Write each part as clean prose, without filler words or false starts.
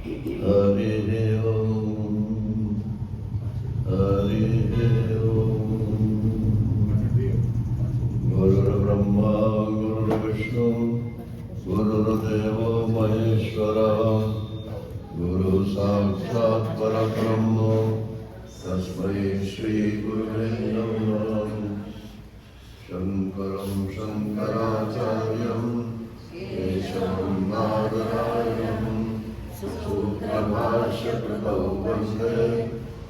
हरि ओम हरि ओम। गुरुर्ब्रह्मा गुरुर्विष्णु गुरुर्देवो महेश्वरः गुरु साक्षात् परब्रह्म तस्मै श्री गुरुवे नमः। शंकरं शंकराचार्यं केशवं बादरायणं सूत्रभाष्यकृतौ वन्दे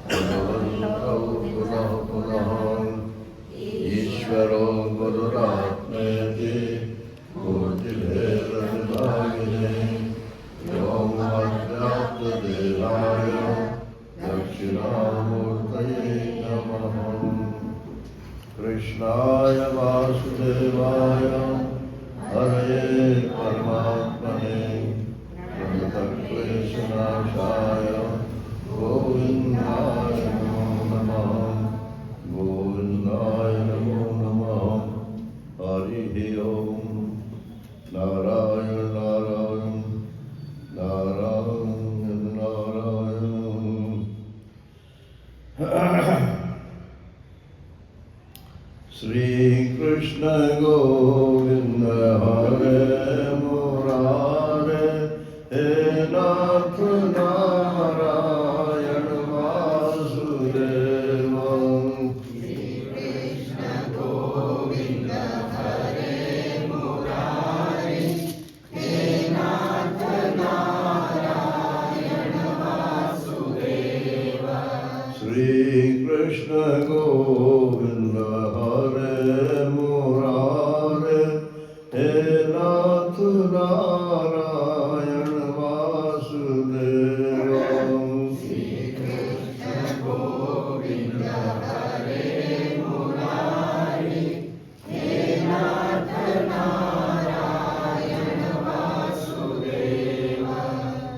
भगवन्तौ पुनः पुनः। ईश्वरो गुरुरात्मेति मूर्तिभेदविभागिने व्योमवद्व्याप्तदेहाय दक्षिणामूर्तये नमः। कृष्णाय वासुदेवाय हरये परमात्मने प्रणतक्लेशनाशाय गोविन्दाय नमो नमः। गोविन्दाय नमो नमः। हरिः ओम। नारायण नारायण नारायण नारायण। श्री कृष्ण गोविंद हरे मुरारे हे नाथ नारायण वासुदेव। श्री कृष्ण गोविंद हरे मुरारे हे नाथ नारायण वासुदेव।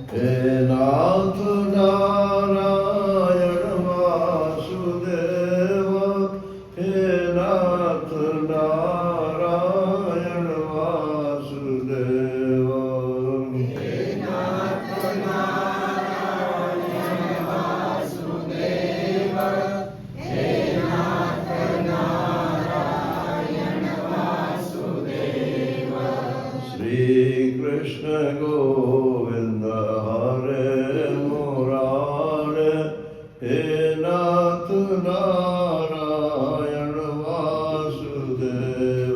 हे नाथ नारायण वासुदेव। हे नाथ नारायण वासुदेव। श्री कृष्ण गोविंद हरे मुरारे हे नाथ नारायण वासुदेव।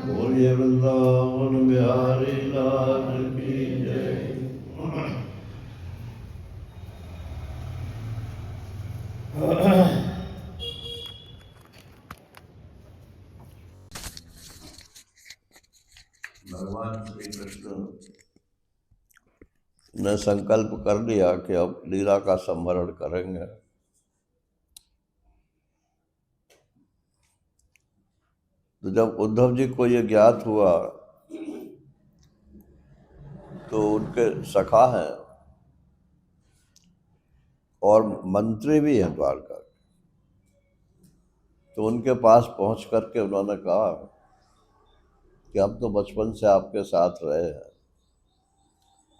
बोलिए वृंदावन बिहारी लाल की जय। भगवान श्री कृष्ण ने संकल्प कर लिया कि अब लीला का संवरण करेंगे। तो जब उद्धव जी को ये ज्ञात हुआ तो उनके सखा हैं और मंत्री भी हैं द्वारका के, तो उनके पास पहुंच करके उन्होंने कहा कि हम तो बचपन से आपके साथ रहे हैं,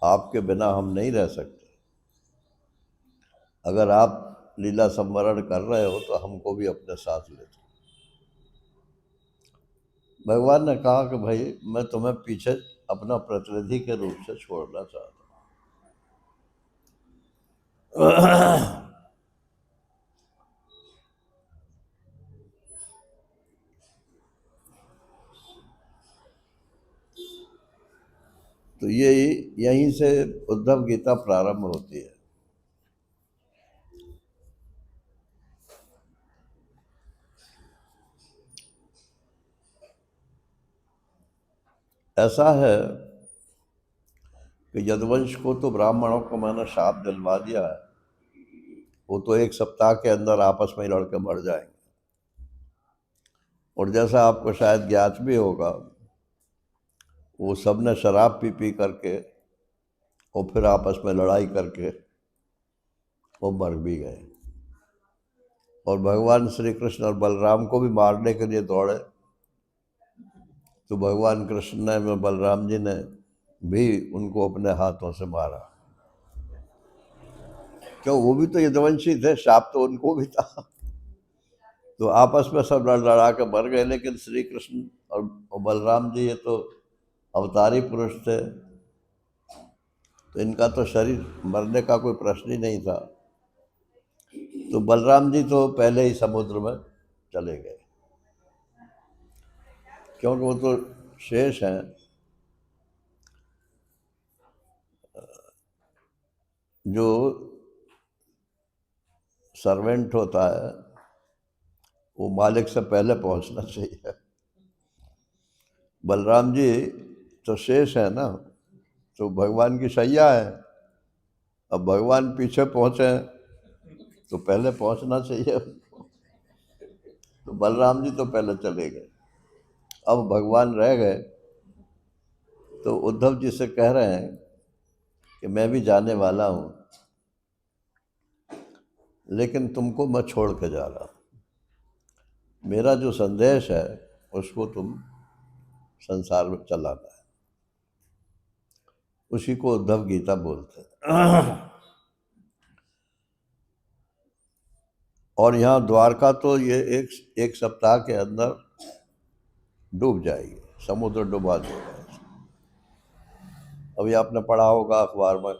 आपके बिना हम नहीं रह सकते। अगर आप लीला संवरण कर रहे हो तो हमको भी अपने साथ ले चलो। भगवान ने कहा कि भाई मैं तुम्हें पीछे अपना प्रतिनिधि के रूप से छोड़ना चाहता हूँ। तो ये यहीं से उद्धव गीता प्रारंभ होती है। ऐसा है कि यदुवंश को तो ब्राह्मणों को मैंने शाप दिलवा दिया है, वो तो एक सप्ताह के अंदर आपस में लड़के मर जाएंगे। और जैसा आपको शायद ज्ञात भी होगा, वो सब ने शराब पी पी करके और फिर आपस में लड़ाई करके वो मर भी गए। और भगवान श्री कृष्ण और बलराम को भी मारने के लिए दौड़े, तो भगवान कृष्ण ने, बलराम जी ने भी उनको अपने हाथों से मारा। क्यों, वो भी तो यदुवंशी थे, शाप तो उनको भी था। तो आपस में सब लड़ लड़ा के मर गए, लेकिन श्री कृष्ण और बलराम जी ये तो अवतारी पुरुष थे, तो इनका तो शरीर मरने का कोई प्रश्न ही नहीं था। तो बलराम जी तो पहले ही समुद्र में चले गए, क्योंकि वो तो शेष हैं। जो सर्वेंट होता है वो मालिक से पहले पहुंचना चाहिए। बलराम जी तो शेष है ना, तो भगवान की शैया है। अब भगवान पीछे पहुंचे तो पहले पहुंचना चाहिए। तो बलराम जी तो पहले चले गए, अब भगवान रह गए। तो उद्धव जी से कह रहे हैं कि मैं भी जाने वाला हूं, लेकिन तुमको मैं छोड़ के जा रहा हूं। मेरा जो संदेश है उसको तुम संसार में चलाना है। उसी को उद्धव गीता बोलते हैं। और यहाँ द्वारका तो ये एक सप्ताह के अंदर डूब जाएगी, समुद्र डुबा देगा। अभी आपने पढ़ा होगा अखबार में,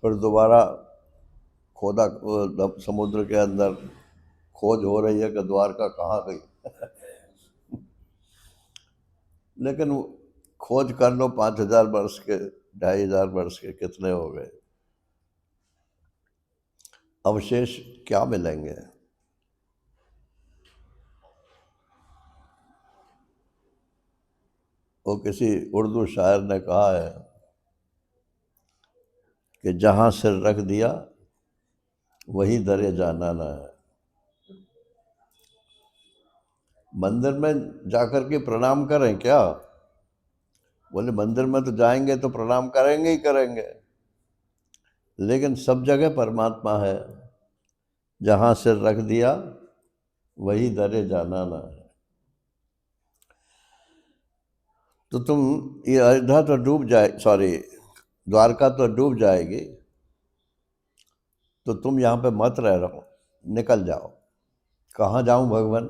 फिर दोबारा खोदा, समुद्र के अंदर खोज हो रही है कि द्वारका कहाँ गई। लेकिन खोज कर लो 5,000 वर्ष के, 2,500 वर्ष के, कितने हो गए, अवशेष क्या मिलेंगे। वो किसी उर्दू शायर ने कहा है कि जहाँ सिर रख दिया वही दरे जाना ना है। मंदिर में जाकर के प्रणाम करें क्या? बोले मंदिर में तो जाएंगे तो प्रणाम करेंगे ही करेंगे, लेकिन सब जगह परमात्मा है। जहाँ सिर रख दिया वही दरे जाना ना है। तो तुम, ये अयोध्या तो डूब जाए, सॉरी द्वारका तो डूब जाएगी, तो तुम यहाँ पे मत रह रहो, निकल जाओ। कहाँ जाऊं भगवान?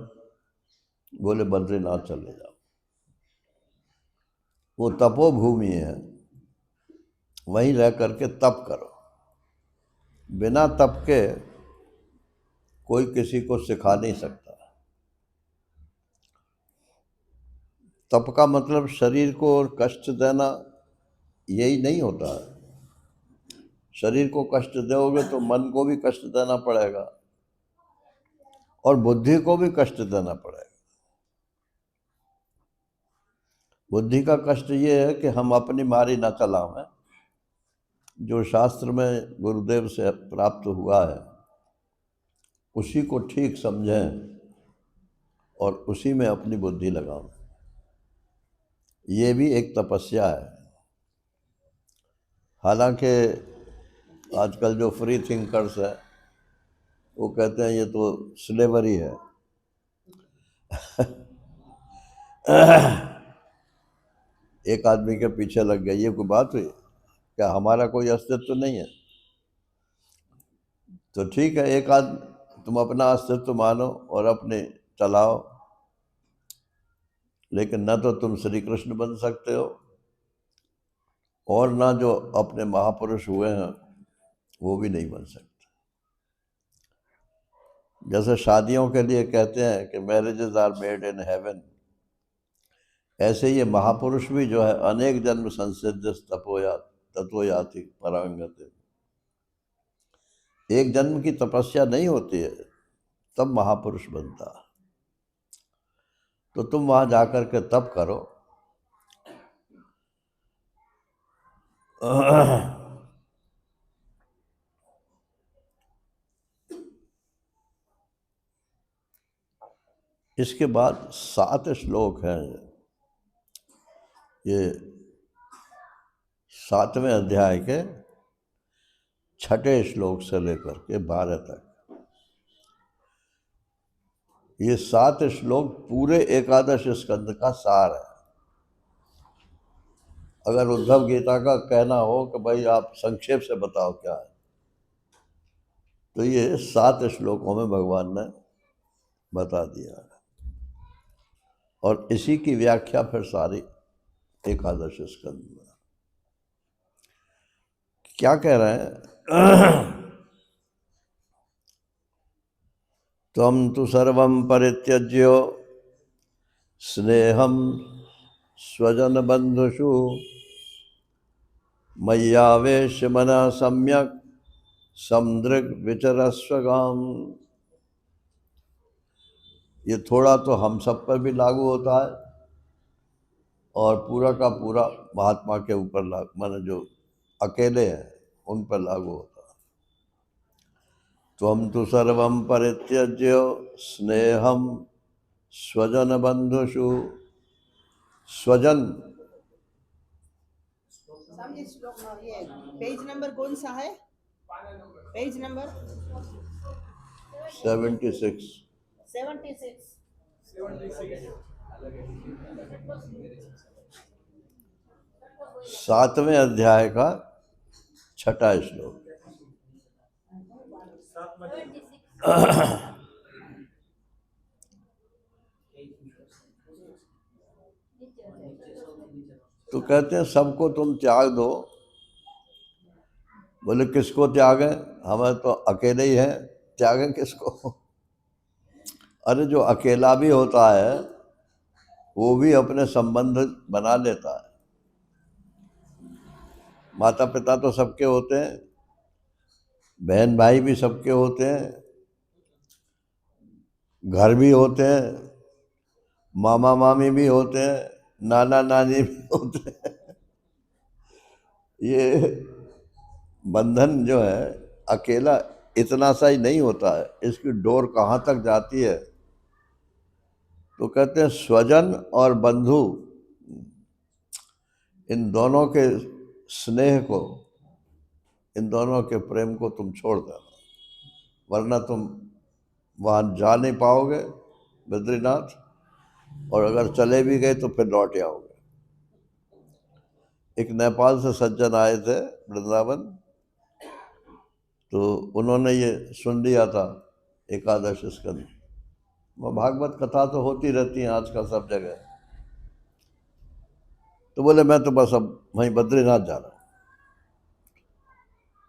बोले बद्रीनाथ चले जाओ, वो तपोभूमि है, वहीं रह करके तप करो। बिना तप के कोई किसी को सिखा नहीं सकता। तप का मतलब शरीर को कष्ट देना यही नहीं होता है। शरीर को कष्ट दोगे तो मन को भी कष्ट देना पड़ेगा और बुद्धि को भी कष्ट देना पड़ेगा। बुद्धि का कष्ट ये है कि हम अपनी मारी न चलावें, जो शास्त्र में गुरुदेव से प्राप्त हुआ है उसी को ठीक समझें और उसी में अपनी बुद्धि लगाओ। ये भी एक तपस्या है। हालांकि आजकल जो फ्री थिंकर्स है वो कहते हैं ये तो स्लेवरी है। एक आदमी के पीछे लग गया, ये कोई बात हुई? क्या हमारा कोई अस्तित्व तो नहीं है? तो ठीक है, एक आध तुम अपना अस्तित्व मानो और अपने चलाओ, लेकिन न तो तुम श्री कृष्ण बन सकते हो और ना जो अपने महापुरुष हुए हैं वो भी नहीं बन सकते। जैसे शादियों के लिए कहते हैं कि marriages are made in heaven, ऐसे ये महापुरुष भी जो है अनेक जन्म संसिद्ध तत्वयाति परांगति। एक जन्म की तपस्या नहीं होती है तब महापुरुष बनता। तो तुम वहां जाकर के तप करो। इसके बाद 7 श्लोक हैं। ये 7वें अध्याय के छठे श्लोक से लेकर के 12 तक, ये 7 श्लोक पूरे एकादश स्कंद का सार है। अगर उद्धव गीता का कहना हो कि भाई आप संक्षेप से बताओ क्या है, तो ये 7 श्लोकों में भगवान ने बता दिया है। और इसी की व्याख्या फिर सारी एकादश स्कंद में क्या कह रहे हैं? त्वं तु सर्वं परित्यज्य स्नेहं स्वजन बंधुषु मय्यावेश मना सम्यक समदृग विचरस्वगाम। ये थोड़ा तो हम सब पर भी लागू होता है और पूरा का पूरा महात्मा के ऊपर लागू, माने जो अकेले हैं उन पर लागू होता है। त्वं तु सर्वं परित्यज्य स्नेहं स्वजन बंधुषु। स्वजन पेज नंबर कौन सा है? Page number 76। 76। सातवें अध्याय का 6वां श्लोक। तो कहते हैं सबको तुम त्याग दो। बोले किसको त्यागें, हमें तो अकेले ही हैं, त्यागें किसको? अरे जो अकेला भी होता है वो भी अपने संबंध बना लेता है। माता पिता तो सबके होते हैं, बहन भाई भी सबके होते हैं, घर भी होते हैं, मामा मामी भी होते हैं, नाना नानी भी होते हैं। ये बंधन जो है अकेला इतना सा ही नहीं होता है, इसकी डोर कहाँ तक जाती है। तो कहते हैं स्वजन और बंधु, इन दोनों के स्नेह को, इन दोनों के प्रेम को तुम छोड़ देना, वरना तुम वहाँ जा नहीं पाओगे बद्रीनाथ, और अगर चले भी गए तो फिर लौट आओगे। एक नेपाल से सज्जन आए थे वृंदावन, तो उन्होंने ये सुन लिया था एकादश स्कंद। वो भागवत कथा तो होती रहती है आजकल सब जगह, तो बोले मैं तो बस अब वहीं बद्रीनाथ जा रहा हूँ।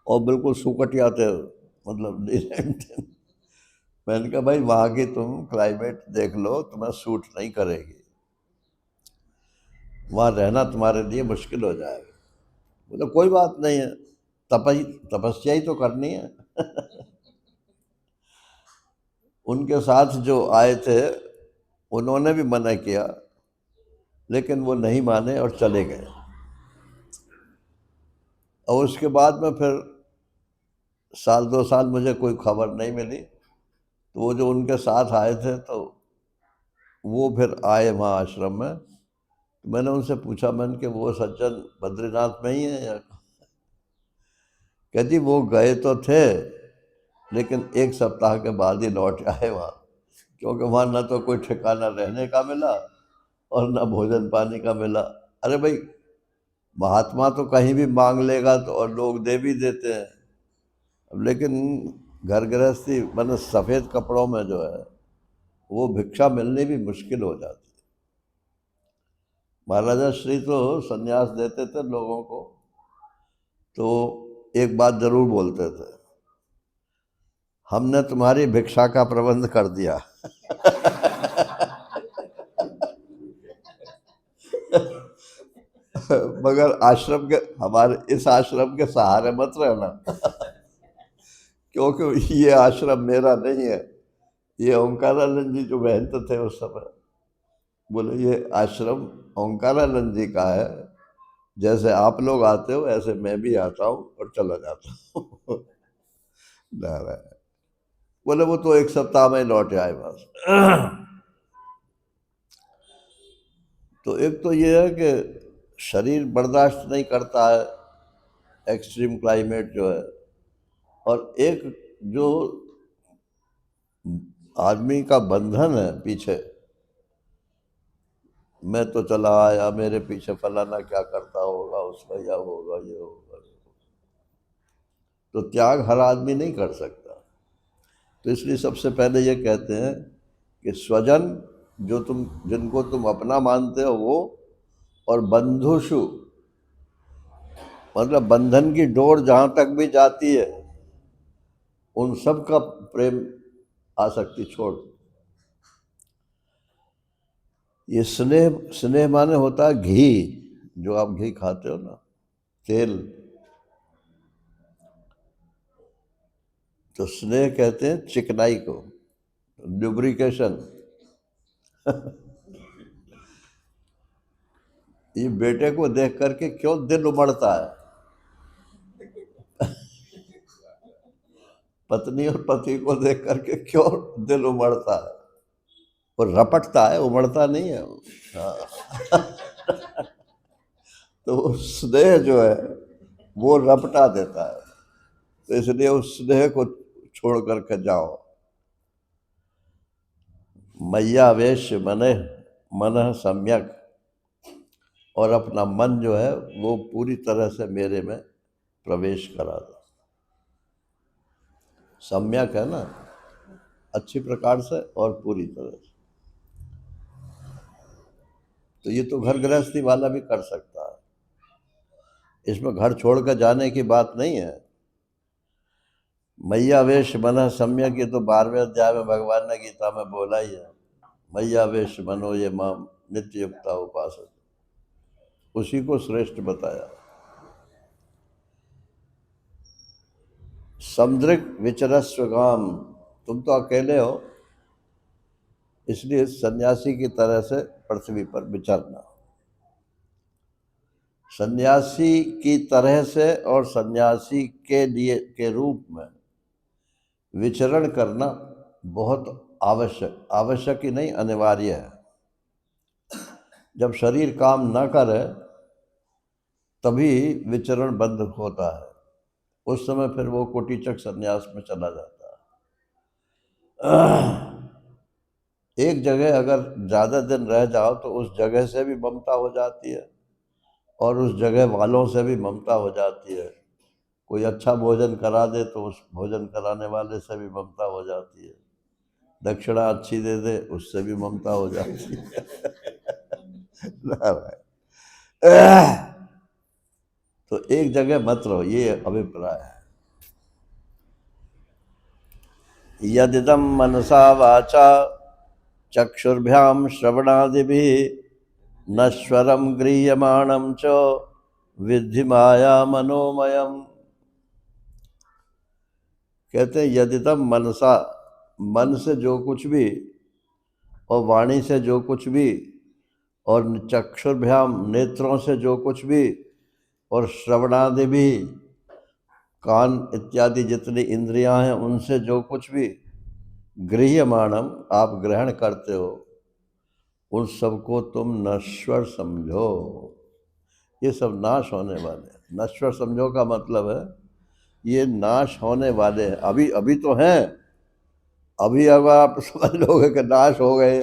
और बिल्कुल सुकटिया थे, मतलब मैंने कहा भाई वहाँ की तुम क्लाइमेट देख लो, तुम्हें सूट नहीं करेगी, वहाँ रहना तुम्हारे लिए मुश्किल हो जाएगा। बोले कोई बात नहीं है, तपस्या ही तो करनी है। उनके साथ जो आए थे उन्होंने भी मना किया, लेकिन वो नहीं माने और चले गए। और उसके बाद में फिर साल 2 साल मुझे कोई खबर नहीं मिली। तो वो जो उनके साथ आए थे तो वो फिर आए वहाँ आश्रम में। तो मैंने उनसे पूछा, मैंने कि वो सज्जन बद्रीनाथ में ही है या? कहती वो गए तो थे, लेकिन 1 सप्ताह के बाद ही लौट आए वहाँ, क्योंकि वहाँ न तो कोई ठिकाना रहने का मिला और न भोजन पानी का मिला। अरे भाई महात्मा तो कहीं भी मांग लेगा तो, और लोग दे भी देते हैं, लेकिन घर गृहस्थी मतलब सफ़ेद कपड़ों में जो है वो भिक्षा मिलनी भी मुश्किल हो जाती है। महाराजा श्री तो संन्यास देते थे लोगों को, तो एक बात जरूर बोलते थे, हमने तुम्हारी भिक्षा का प्रबंध कर दिया। मगर आश्रम के, हमारे इस आश्रम के सहारे मत रहना। क्योंकि ये आश्रम मेरा नहीं है। ये ओंकारानंद जी जो महंत थे उस समय, बोले ये आश्रम ओंकारानंद जी का है, जैसे आप लोग आते हो ऐसे मैं भी आता हूँ और चला जाता हूँ। नारायण। बोले वो तो 1 सप्ताह में लौट आए बस। तो एक तो ये है कि शरीर बर्दाश्त नहीं करता है एक्सट्रीम क्लाइमेट जो है, और एक जो आदमी का बंधन है पीछे, मैं तो चला आया, मेरे पीछे फलाना क्या करता होगा, उसका या होगा, ये होगा। तो त्याग हर आदमी नहीं कर सकता। तो इसलिए सबसे पहले ये कहते हैं कि स्वजन, जो जिनको तुम अपना मानते हो वो, और बंधुषु, मतलब बंधन की डोर जहां तक भी जाती है उन सब का प्रेम आसक्ति छोड़। ये स्नेह, स्नेह माने होता है घी, जो आप घी खाते हो ना, तेल। तो स्नेह कहते हैं चिकनाई को, लुब्रिकेशन। ये बेटे को देख करके क्यों दिल उमड़ता है, पत्नी और पति को देख करके क्यों दिल उमड़ता है? वो रपटता है, उमड़ता नहीं है। हाँ। तो वो स्नेह जो है वो रपटा देता है। तो इसलिए उस स्नेह को छोड़ करके जाओ। मय्यावेश मने मन सम्यक, और अपना मन जो है वो पूरी तरह से मेरे में प्रवेश करा दो। सम्यक है ना, अच्छी प्रकार से और पूरी तरह से। तो ये तो घर गृहस्थी वाला भी कर सकता है, इसमें घर छोड़ कर जाने की बात नहीं है। मय्यावेश मन सम्यक, ये तो 12वें अध्याय में भगवान ने गीता में बोला ही है। मय्यावेश मनो ये माम नित्य युक्ता उपासक, उसी को श्रेष्ठ बताया। समुद्रिक विचरस्वगाम, तुम तो अकेले हो, इसलिए सन्यासी की तरह से पृथ्वी पर विचरना। सन्यासी की तरह से और सन्यासी के लिए के रूप में विचरण करना बहुत आवश्यक, आवश्यक ही नहीं अनिवार्य है। जब शरीर काम न करे तभी विचरण बंद होता है, उस समय फिर वो कोटिचक सन्यास में चला जाता है। एक जगह अगर ज़्यादा दिन रह जाओ तो उस जगह से भी ममता हो जाती है और उस जगह वालों से भी ममता हो जाती है। कोई अच्छा भोजन करा दे तो उस भोजन कराने वाले से भी ममता हो जाती है। दक्षिणा अच्छी दे दे उससे भी ममता हो जाती है। तो एक जगह मत रहो, ये अभिप्राय है। यदिदं मनसा वाचा चक्षुर्भ्याम श्रवणादिभिः नश्वरं गृह्यमाणं च विद्धि माया मनोमयम्। कहते हैं यदिदं मनसा, मन से जो कुछ भी, और वाणी से जो कुछ भी, और चक्षुर्भ्याम नेत्रों से जो कुछ भी, और श्रवणादि भी कान इत्यादि जितनी इंद्रियां हैं उनसे जो कुछ भी, गृह्यमाणम आप ग्रहण करते हो, उन सबको तुम नश्वर समझो। ये सब नाश होने वाले। नश्वर समझो का मतलब है ये नाश होने वाले हैं। अभी अभी तो हैं, अभी अगर आप समझ लोगे कि नाश हो गए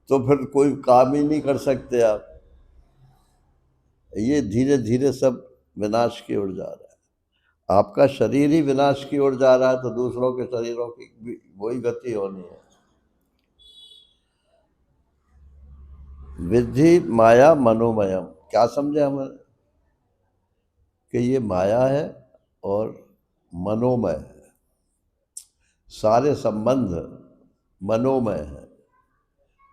तो फिर कोई काम ही नहीं कर सकते आप। ये धीरे धीरे सब विनाश की ओर जा रहा है। आपका शरीर ही विनाश की ओर जा रहा है तो दूसरों के शरीरों की भी वही गति होनी है। विद्धि माया मनोमयम, क्या समझे हम कि ये माया है और मनोमय है। सारे संबंध मनोमय है।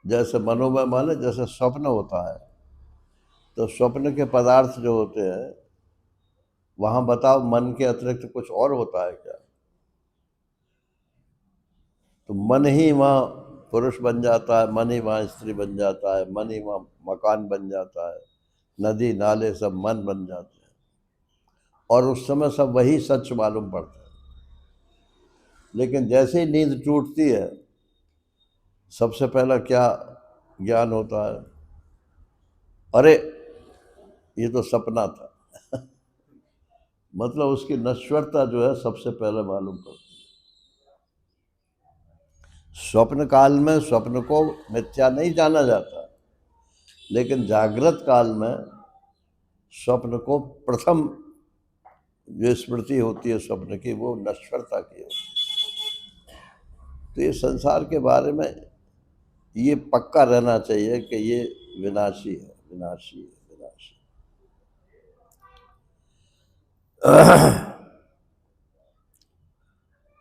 जैसे मनोमय माने जैसे स्वप्न होता है, तो स्वप्न के पदार्थ जो होते हैं वहां बताओ मन के अतिरिक्त कुछ और होता है क्या? तो मन ही वहाँ पुरुष बन जाता है, मन ही वहाँ स्त्री बन जाता है, मन ही वहाँ मकान बन जाता है, नदी नाले सब मन बन जाते हैं, और उस समय सब वही सच मालूम पड़ता है। लेकिन जैसे ही नींद टूटती है सबसे पहला क्या ज्ञान होता है? अरे ये तो सपना था। मतलब उसकी नश्वरता जो है सबसे पहले मालूम पड़ती है। स्वप्न काल में स्वप्न को मिथ्या नहीं जाना जाता, लेकिन जागृत काल में स्वप्न को प्रथम जो स्मृति होती है स्वप्न की, वो नश्वरता की होती है। तो ये संसार के बारे में ये पक्का रहना चाहिए कि ये विनाशी है, विनाशी है, विनाशी।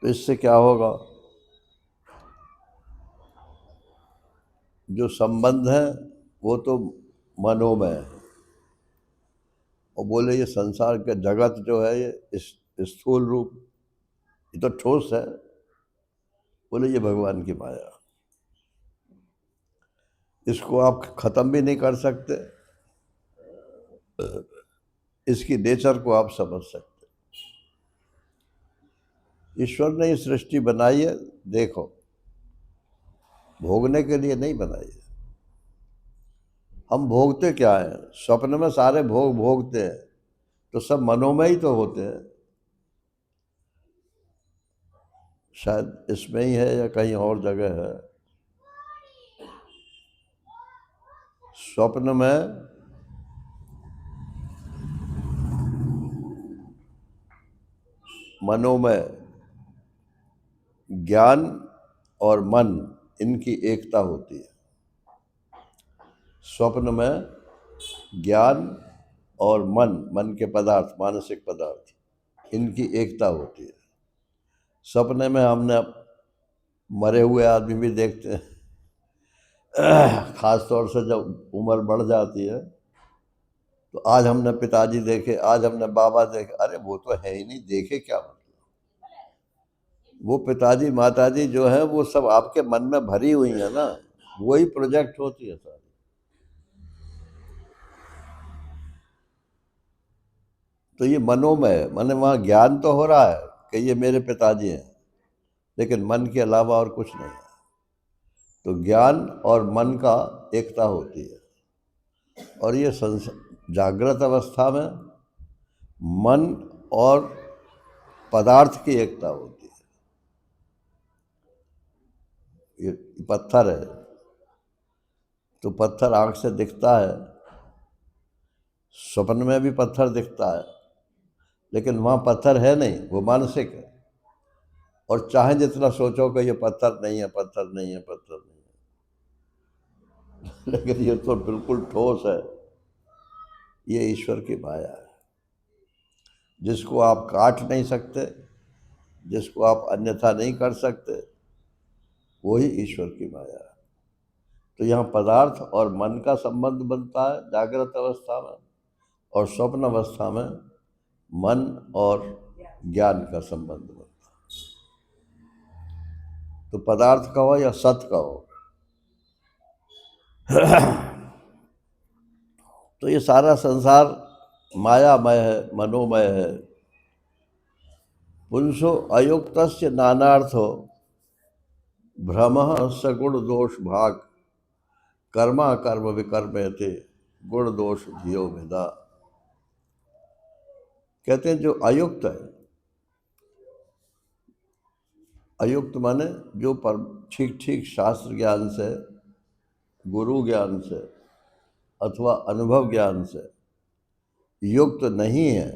तो इससे क्या होगा, जो संबंध है वो तो मनोमय है। और बोले ये संसार का जगत जो है ये इस स्थूल रूप, ये तो ठोस है। बोले ये भगवान की माया, इसको आप खत्म भी नहीं कर सकते, इसकी नेचर को आप समझ सकते। ईश्वर ने ये सृष्टि बनाई है, देखो, भोगने के लिए नहीं बनाई है। हम भोगते क्या है, स्वप्न में सारे भोग भोगते हैं, तो सब मनोमय ही तो होते हैं। शायद इसमें ही है या कहीं और जगह है। स्वप्न में मनोमय ज्ञान और मन, इनकी एकता होती है। स्वप्न में ज्ञान और मन के पदार्थ, मानसिक पदार्थ, इनकी एकता होती है। सपने में हमने मरे हुए आदमी भी देखते हैं, खास तौर से जब उम्र बढ़ जाती है। तो आज हमने पिताजी देखे, आज हमने बाबा देखे, अरे वो तो है ही नहीं, देखे क्या मतलब। वो पिताजी माताजी जो है वो सब आपके मन में भरी हुई है ना, वही प्रोजेक्ट होती है सारी। तो ये मनोमय, माने वहाँ ज्ञान तो हो रहा है कि ये मेरे पिताजी हैं, लेकिन मन के अलावा और कुछ नहीं है। तो ज्ञान और मन का एकता होती है। और ये जागृत अवस्था में मन और पदार्थ की एकता होती है। ये पत्थर है, तो पत्थर आंख से दिखता है, स्वप्न में भी पत्थर दिखता है, लेकिन वहाँ पत्थर है नहीं, वो मानसिक है। और चाहे जितना सोचो कि ये पत्थर नहीं है, पत्थर नहीं है, पत्थर नहीं है, लेकिन ये तो बिल्कुल ठोस है। ये ईश्वर की माया है, जिसको आप काट नहीं सकते, जिसको आप अन्यथा नहीं कर सकते, वही ईश्वर की माया है। तो यहाँ पदार्थ और मन का संबंध बनता है जागृत अवस्था में, और स्वप्न अवस्था में मन और ज्ञान का संबंध बनता है। तो पदार्थ का हो या सत का हो, तो ये सारा संसार मायामय है, मनोमय है। पुंसो अयुक्तस्य नानार्थो भ्रमः सगुण दोष भाग कर्मा कर्म विकर्मयते गुण दोष धियो भेदा। कहते हैं जो अयुक्त है, अयुक्त माने जो पर ठीक ठीक शास्त्र ज्ञान से, गुरु ज्ञान से अथवा अनुभव ज्ञान से युक्त नहीं है,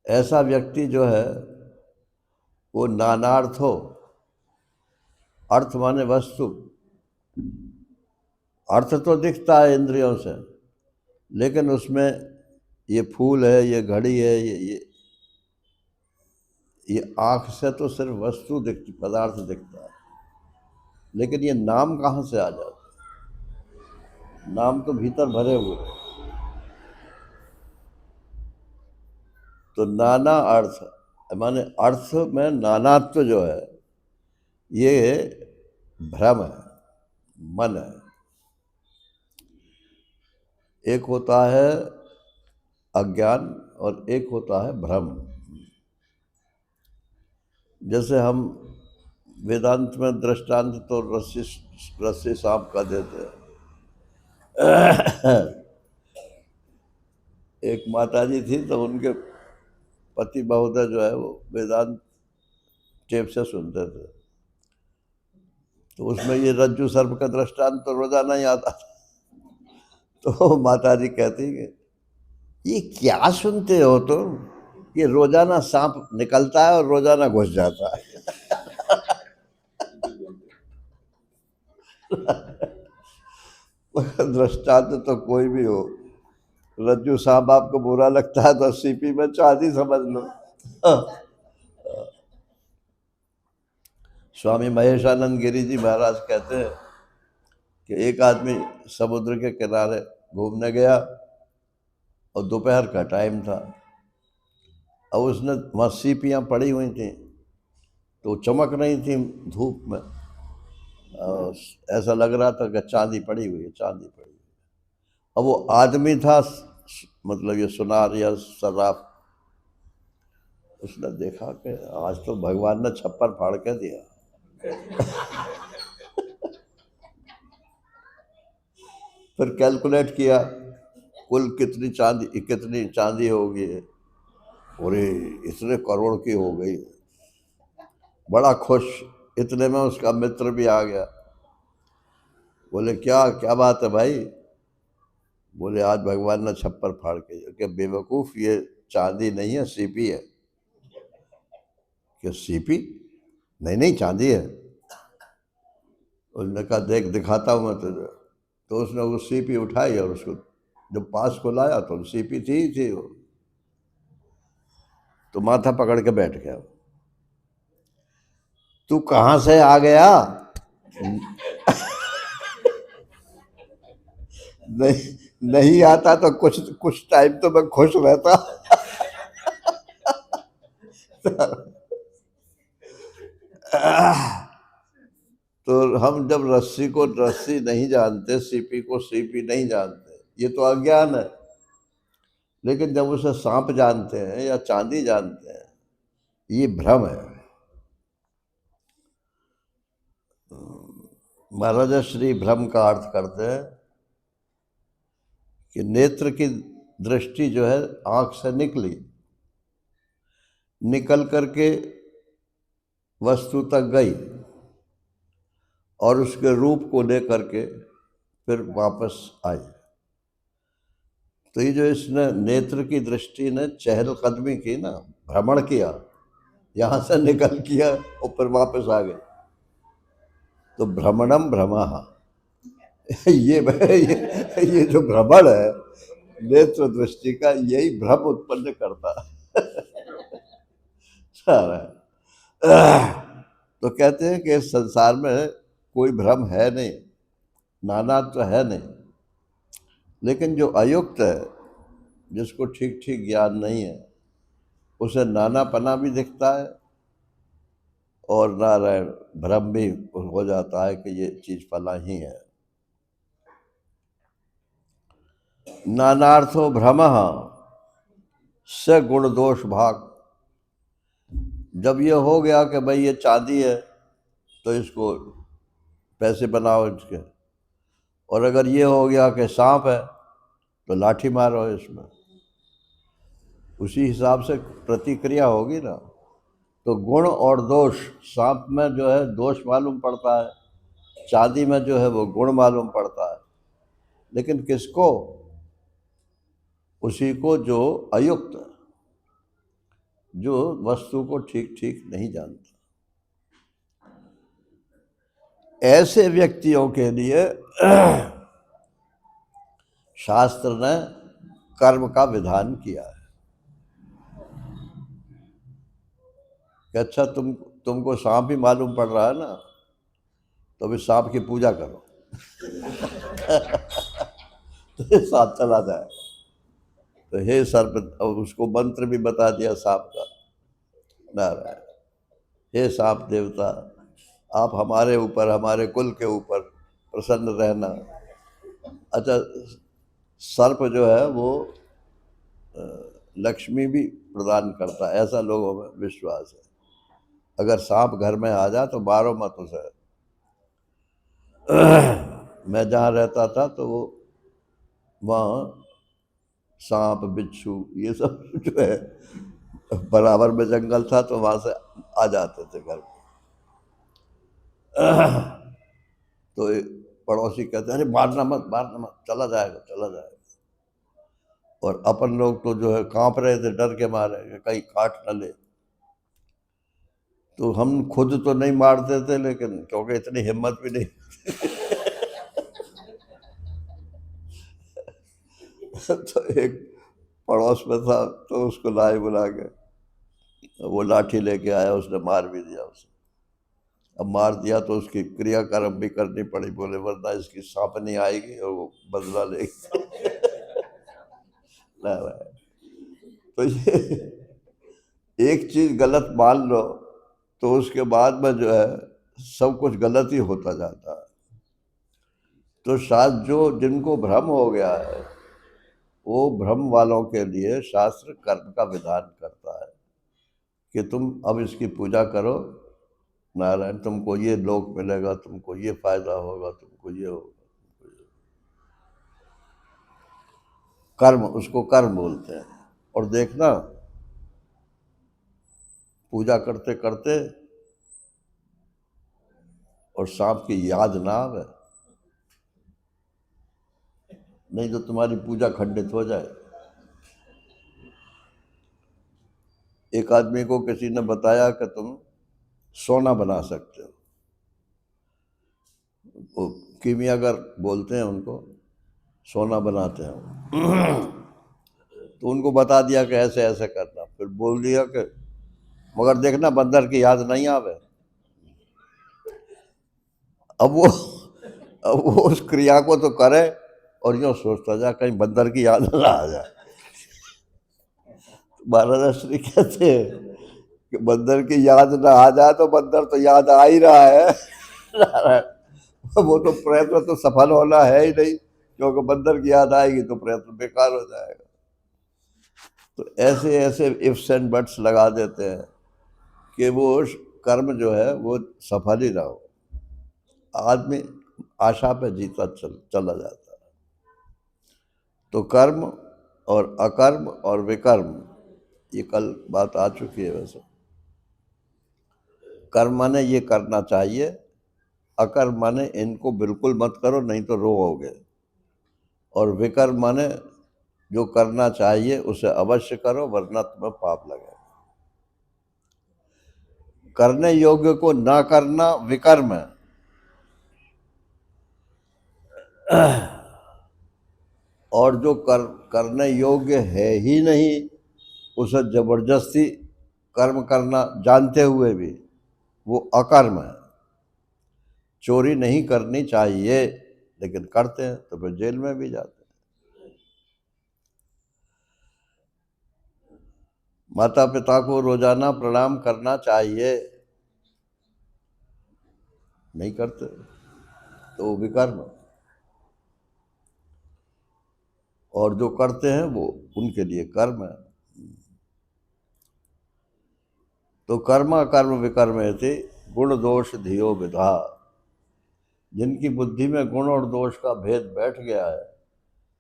ऐसा व्यक्ति जो है वो नानार्थ हो। अर्थ माने वस्तु, अर्थ तो दिखता है इंद्रियों से, लेकिन उसमें ये फूल है, ये घड़ी है, ये आँख से तो सिर्फ वस्तु दिखती, पदार्थ दिखता है, लेकिन ये नाम कहाँ से आ जाता है? नाम तो भीतर भरे हुए। तो नाना अर्थ माने अर्थ में नानात्व जो है, ये भ्रम है, मन है। एक होता है अज्ञान और एक होता है भ्रम। जैसे हम वेदांत में दृष्टांत तो रस्सी सांप का देते हैं। एक माताजी थी, तो उनके पति महोदय जो है वो वेदांत टेप से सुनते थे, तो उसमें ये रज्जु सर्प का दृष्टांत तो रोजाना ही आता था। तो माता जी कहती कि ये क्या सुनते हो तुम, ये रोजाना सांप निकलता है और रोजाना घुस जाता है। दृष्टांत तो कोई भी हो, रज्जू सांप आपको बुरा लगता है तो सीपी में चांदी समझ लो। स्वामी महेशानंद गिरी जी महाराज कहते हैं कि एक आदमी समुद्र के किनारे घूमने गया और दोपहर का टाइम था। अब उसने वहाँ सीपियाँ पड़ी हुई थी तो चमक रही थी धूप में, और ऐसा लग रहा था कि चांदी पड़ी हुई है, चांदी पड़ी हुई है। अब वो आदमी था, मतलब ये सुनार या सर्राफ, उसने देखा कि आज तो भगवान ने छप्पर फाड़ के दिया। फिर कैलकुलेट किया कुल कितनी चांदी होगी, और इतने करोड़ की हो गई। बड़ा खुश, इतने में उसका मित्र भी आ गया। बोले क्या क्या बात है भाई? बोले आज भगवान ने छप्पर फाड़ के दिया। क्या बेवकूफ, ये चांदी नहीं है, सीपी है। क्या सीपी? नहीं नहीं, चांदी है। उसने कहा देख दिखाता हूँ मैं तुझे। तो उसने वो सीपी उठाई और उसको जब पास को लाया तो सीपी थी ही थी वो। तो माथा पकड़ के बैठ गया। तू कहाँ से आ गया? नहीं नहीं आता तो कुछ कुछ टाइम तो मैं खुश रहता। तो हम जब रस्सी को रस्सी नहीं जानते, सीपी को सीपी नहीं जानते, ये तो अज्ञान है। लेकिन जब उसे सांप जानते हैं या चांदी जानते हैं, ये भ्रम है। महाराजा श्री भ्रम का अर्थ करते हैं कि नेत्र की दृष्टि जो है आंख से निकल करके वस्तु तक गई और उसके रूप को लेकर के फिर वापस आई। तो ये जो इसने नेत्र की दृष्टि ने चहलकदमी की ना, भ्रमण किया, यहाँ से निकल किया और फिर वापस आ गए, तो भ्रमणम भ्रमः। ये जो भ्रमण है नेत्र दृष्टि का, यही भ्रम उत्पन्न करता है सारा। तो कहते हैं कि इस संसार में कोई भ्रम है नहीं, नाना तो है नहीं, लेकिन जो अयुक्त है, जिसको ठीक ठीक ज्ञान नहीं है, उसे नानापना भी दिखता है और नारायण भ्रम भी हो जाता है कि ये चीज फला ही है। नानार्थो भ्रमः स गुण दोष भाग। जब ये हो गया कि भाई ये चांदी है तो इसको पैसे बनाओ इसके, और अगर ये हो गया कि सांप है तो लाठी मारो इसमें, उसी हिसाब से प्रतिक्रिया होगी ना। तो गुण और दोष, सांप में जो है दोष मालूम पड़ता है, चांदी में जो है वो गुण मालूम पड़ता है। लेकिन किसको? उसी को जो अयुक्त, जो वस्तु को ठीक ठीक नहीं जानता। ऐसे व्यक्तियों के लिए शास्त्र ने कर्म का विधान किया है कि अच्छा तुमको सांप ही मालूम पड़ रहा है ना, तो अभी सांप की पूजा करो। तो सांप चला जाए। तो हे सर्प, और उसको मंत्र भी बता दिया सांप का, नारायण, हे सांप देवता, आप हमारे ऊपर, हमारे कुल के ऊपर प्रसन्न रहना। अच्छा, सर्प जो है वो लक्ष्मी भी प्रदान करता है, ऐसा लोगों में विश्वास है। अगर सांप घर में आ जाए तो मारो मत उसे। मैं जहाँ रहता था तो वो वहाँ सांप बिच्छू ये सब जो है बराबर में जंगल था तो वहां से आ जाते थे घर में। तो एक पड़ोसी कहते अरे मारना मत, मारना मत, चला जाएगा, चला जाएगा। और अपन लोग तो जो है कांप रहे थे डर के मारे कि कहीं काट न ले। तो हम खुद तो नहीं मारते थे, लेकिन क्योंकि इतनी हिम्मत भी नहीं तो एक पड़ोस में था तो उसको लाए बुला के, वो लाठी लेके आया, उसने मार भी दिया उसे। अब मार दिया तो उसकी क्रियाकर्म भी करनी पड़ी, बोले वरना इसकी सांपनी आएगी और वो बदला लेगी। ना भाई, तो ये एक चीज गलत मान लो तो उसके बाद में जो है सब कुछ गलत ही होता जाता है। तो शायद जो जिनको भ्रम हो गया है वो भ्रम वालों के लिए शास्त्र कर्म का विधान करता है कि तुम अब इसकी पूजा करो नारायण, तुमको ये लोक मिलेगा, तुमको ये फायदा होगा, तुमको ये होगा। कर्म, उसको कर्म बोलते हैं। और देखना पूजा करते करते और सांप की याद ना आवे, नहीं तो तुम्हारी पूजा खंडित हो जाए। एक आदमी को किसी ने बताया कि तुम सोना बना सकते हो, वो कीमियागर बोलते हैं उनको, सोना बनाते हैं। तो उनको बता दिया कि ऐसे ऐसे करना, फिर बोल दिया कि मगर देखना बंदर की याद नहीं आवे। अब वो अब वो उस क्रिया को तो करे और यूँ सोचता जा कहीं बंदर की याद ना आ जाए। महाराज श्री कहते हैं कि बंदर की याद ना आ जाए तो बंदर तो याद आ ही रहा है। वो तो प्रयत्न तो सफल होना है ही नहीं, क्योंकि बंदर की याद आएगी तो प्रयत्न बेकार हो जाएगा। तो ऐसे ऐसे इफ्स एंड बट्स लगा देते हैं कि वो कर्म जो है वो सफल ही ना हो। आदमी आशा पे जीता चला जाता है। तो कर्म और अकर्म और विकर्म, ये कल बात आ चुकी है। वैसे कर्म माने ये करना चाहिए, अकर्म माने इनको बिल्कुल मत करो नहीं तो रोओगे, और विकर्म माने जो करना चाहिए उसे अवश्य करो वरना तुम्हें पाप लगेगा। करने योग्य को ना करना विकर्म है, और जो करने योग्य है ही नहीं उसे जबरदस्ती कर्म करना जानते हुए भी वो अकर्म है। चोरी नहीं करनी चाहिए लेकिन करते हैं तो फिर जेल में भी जाते हैं। माता पिता को रोजाना प्रणाम करना चाहिए, नहीं करते तो वो विकर्म। और जो करते हैं वो उनके लिए कर्म है। तो कर्म कर्म विकर्म थे गुण दोष धियो विधा। जिनकी बुद्धि में गुण और दोष का भेद बैठ गया है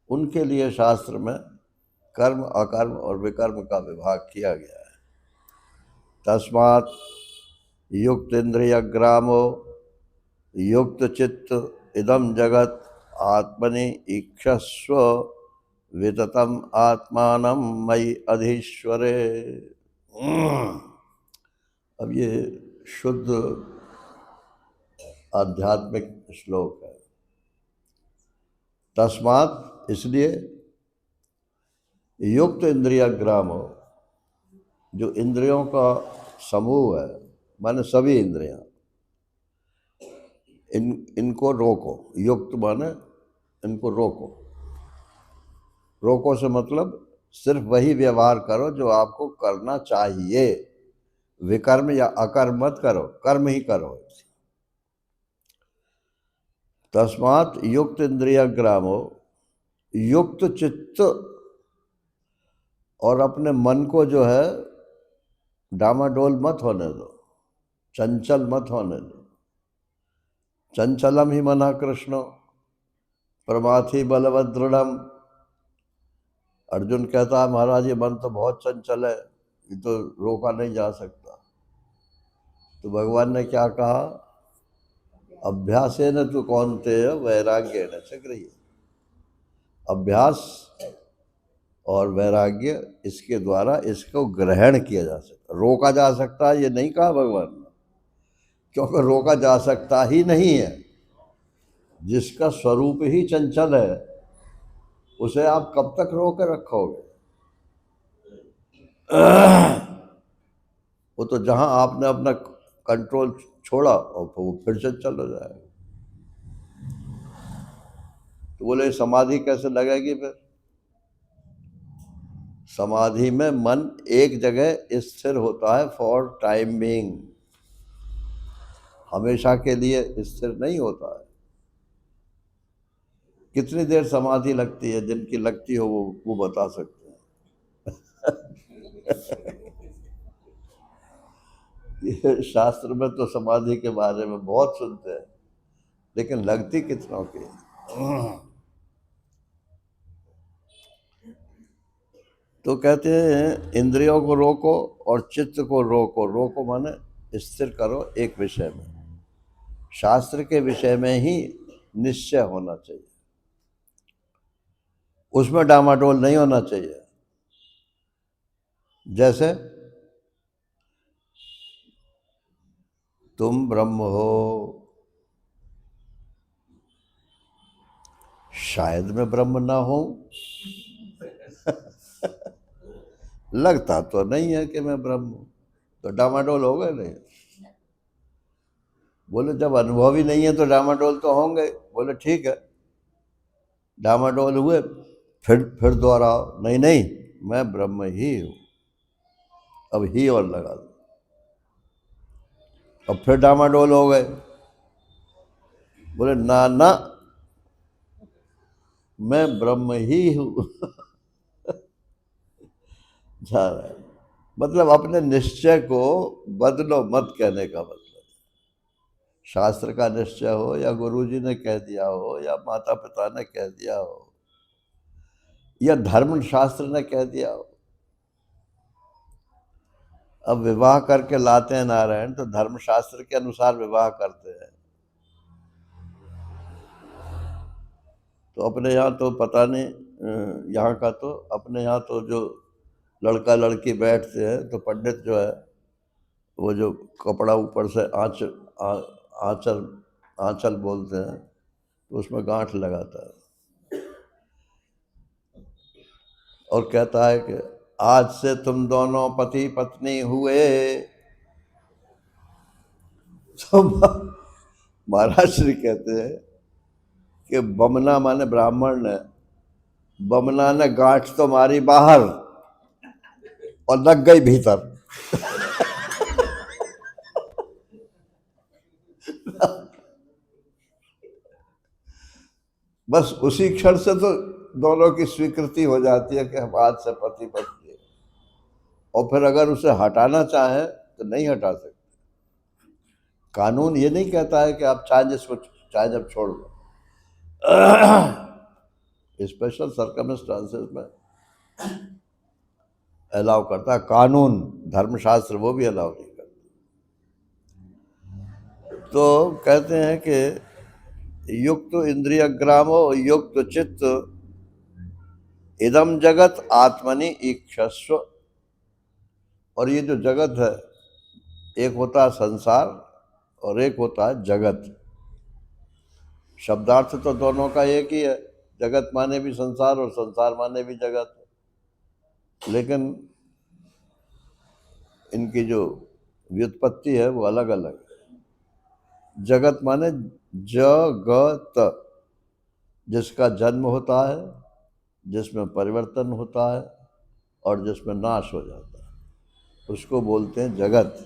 उनके लिए शास्त्र में कर्म अकर्म और विकर्म का विभाग किया गया है। तस्मात् युक्त इंद्रिय ग्रामो युक्त चित्त इदम जगत आत्मनि ईक्षस्व विततम आत्मानं मयि अधीश्वरे। अब ये शुद्ध आध्यात्मिक श्लोक है। तस्मात् इसलिए युक्त इंद्रिय ग्राम हो, जो इंद्रियों का समूह है माने सभी इंद्रियां, इनको रोको। युक्त माने इनको रोको। रोको से मतलब सिर्फ वही व्यवहार करो जो आपको करना चाहिए, विकर्म या अकर्म मत करो, कर्म ही करो। तस्मात् युक्त इंद्रिय ग्रामो युक्त चित्त, और अपने मन को जो है डामाडोल मत होने दो, चंचल मत होने दो। चंचलम ही मना कृष्ण प्रमाथि बलवदृढ़म। अर्जुन कहता है महाराज ये मन तो बहुत चंचल है, ये तो रोका नहीं जा सकता। तो भगवान ने क्या कहा, अभ्यासेन तु कौन्तेय वैराग्येण च गृह्यते। अभ्यास और वैराग्य इसके द्वारा इसको ग्रहण किया जा सकता, रोका जा सकता है ये नहीं कहा भगवान ने, क्योंकि रोका जा सकता ही नहीं है। जिसका स्वरूप ही चंचल है उसे आप कब तक रोक के रखोगे? वो तो जहां आपने अपना कंट्रोल छोड़ा और वो फिर से चल हो जाएगा। तो बोले समाधि कैसे लगेगी? फिर समाधि में मन एक जगह स्थिर होता है फॉर टाइम बीइंग, हमेशा के लिए स्थिर नहीं होता है। कितनी देर समाधि लगती है? जिनकी लगती हो वो बता सकते हैं। ये शास्त्र में तो समाधि के बारे में बहुत सुनते हैं, लेकिन लगती कितनों की? तो कहते हैं इंद्रियों को रोको और चित्त को रोको। रोको माने स्थिर करो एक विषय में। शास्त्र के विषय में ही निश्चय होना चाहिए, उसमें डामाडोल नहीं होना चाहिए। जैसे तुम ब्रह्म हो, शायद मैं ब्रह्म ना हूं, लगता तो नहीं है कि मैं ब्रह्म हूं, तो डामाडोल हो गए नहीं? बोले जब अनुभव ही नहीं है तो डामाडोल तो होंगे। बोले ठीक है, डामाडोल हुए, फिर दोहराओ, नहीं नहीं मैं ब्रह्म ही हूं। अब ही और लगा दो, अब फिर डामाडोल हो गए। बोले ना ना मैं ब्रह्म ही हूं। जा रहा है, मतलब अपने निश्चय को बदलो मत, कहने का मतलब। शास्त्र का निश्चय हो या गुरुजी ने कह दिया हो या माता पिता ने कह दिया हो या धर्म शास्त्र ने कह दिया हो। अब विवाह करके लाते हैं नारायण, तो धर्मशास्त्र के अनुसार विवाह करते हैं। तो अपने यहाँ तो पता नहीं, यहाँ का तो अपने यहाँ तो जो लड़का लड़की बैठते हैं तो पंडित जो है वो जो कपड़ा ऊपर से आंचल आंचल बोलते हैं, तो उसमें गांठ लगाता है और कहता है कि आज से तुम दोनों पति पत्नी हुए। तो महाराज श्री कहते हैं कि बमना माने ब्राह्मण ने, बमना ने गांठ तो मारी बाहर और लग गई भीतर। बस उसी क्षण से तो दोनों की स्वीकृति हो जाती है कि हम आज से पति पत्नी। और फिर अगर उसे हटाना चाहे तो नहीं हटा सकते। कानून ये नहीं कहता है कि आप चाहे जब छोड़ दो। स्पेशल सर्कमस्टांसेस में अलाउ करता है कानून, धर्मशास्त्र वो भी अलाउ नहीं करता। तो कहते हैं कि युक्त इंद्रिय ग्रामो युक्त चित्त इदम जगत आत्मनि इक्षस्व। और ये जो जगत है, एक होता है संसार और एक होता है जगत। शब्दार्थ तो दोनों का एक ही है, जगत माने भी संसार और संसार माने भी जगत, लेकिन इनकी जो व्युत्पत्ति है वो अलग अलग है। जगत माने जगत, जिसका जन्म होता है, जिसमें परिवर्तन होता है और जिसमें नाश हो जाता है, उसको बोलते हैं जगत।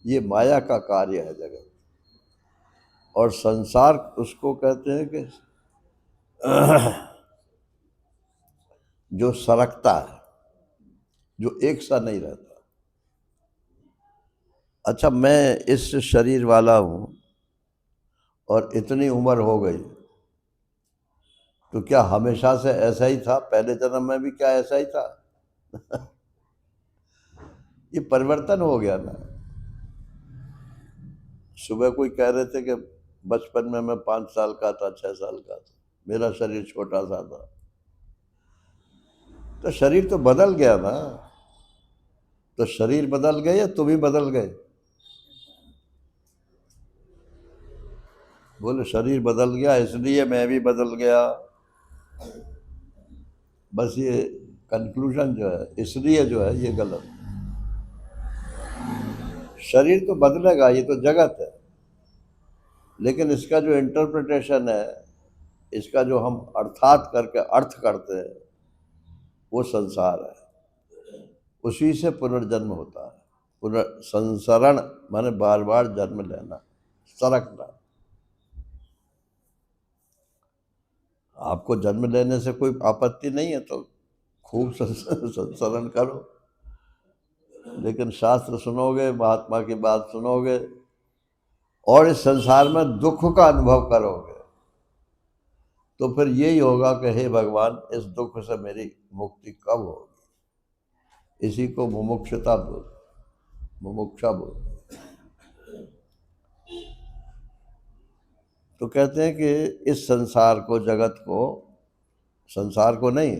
ये माया का कार्य है जगत। और संसार उसको कहते हैं कि जो सरकता है, जो एक सा नहीं रहता। अच्छा, मैं इस शरीर वाला हूं और इतनी उम्र हो गई, तो क्या हमेशा से ऐसा ही था? पहले जन्म में भी क्या ऐसा ही था? ये परिवर्तन हो गया ना। सुबह कोई कह रहे थे कि बचपन में मैं 5 साल का था, 6 साल का था, मेरा शरीर छोटा सा था। तो शरीर तो बदल गया ना। तो शरीर बदल गए या तुम ही बदल गए? बोले शरीर बदल गया इसलिए मैं भी बदल गया। बस ये कंक्लूजन जो है, इसलिए जो है ये गलत। शरीर तो बदलेगा, ये तो जगत है, लेकिन इसका जो इंटरप्रिटेशन है, इसका जो हम अर्थात करके अर्थ करते हैं, वो संसार है। उसी से पुनर्जन्म होता है। पुनर्संसरण माने बार बार जन्म लेना, सरकना। आपको जन्म लेने से कोई आपत्ति नहीं है तो खूब संसरण करो, लेकिन शास्त्र सुनोगे, महात्मा की बात सुनोगे और इस संसार में दुख का अनुभव करोगे, तो फिर यही होगा कि हे भगवान, इस दुख से मेरी मुक्ति कब होगी। इसी को मुमुक्षुता बोल, मुमुक्षा बोल। तो कहते हैं कि इस संसार को, जगत को, संसार को नहीं,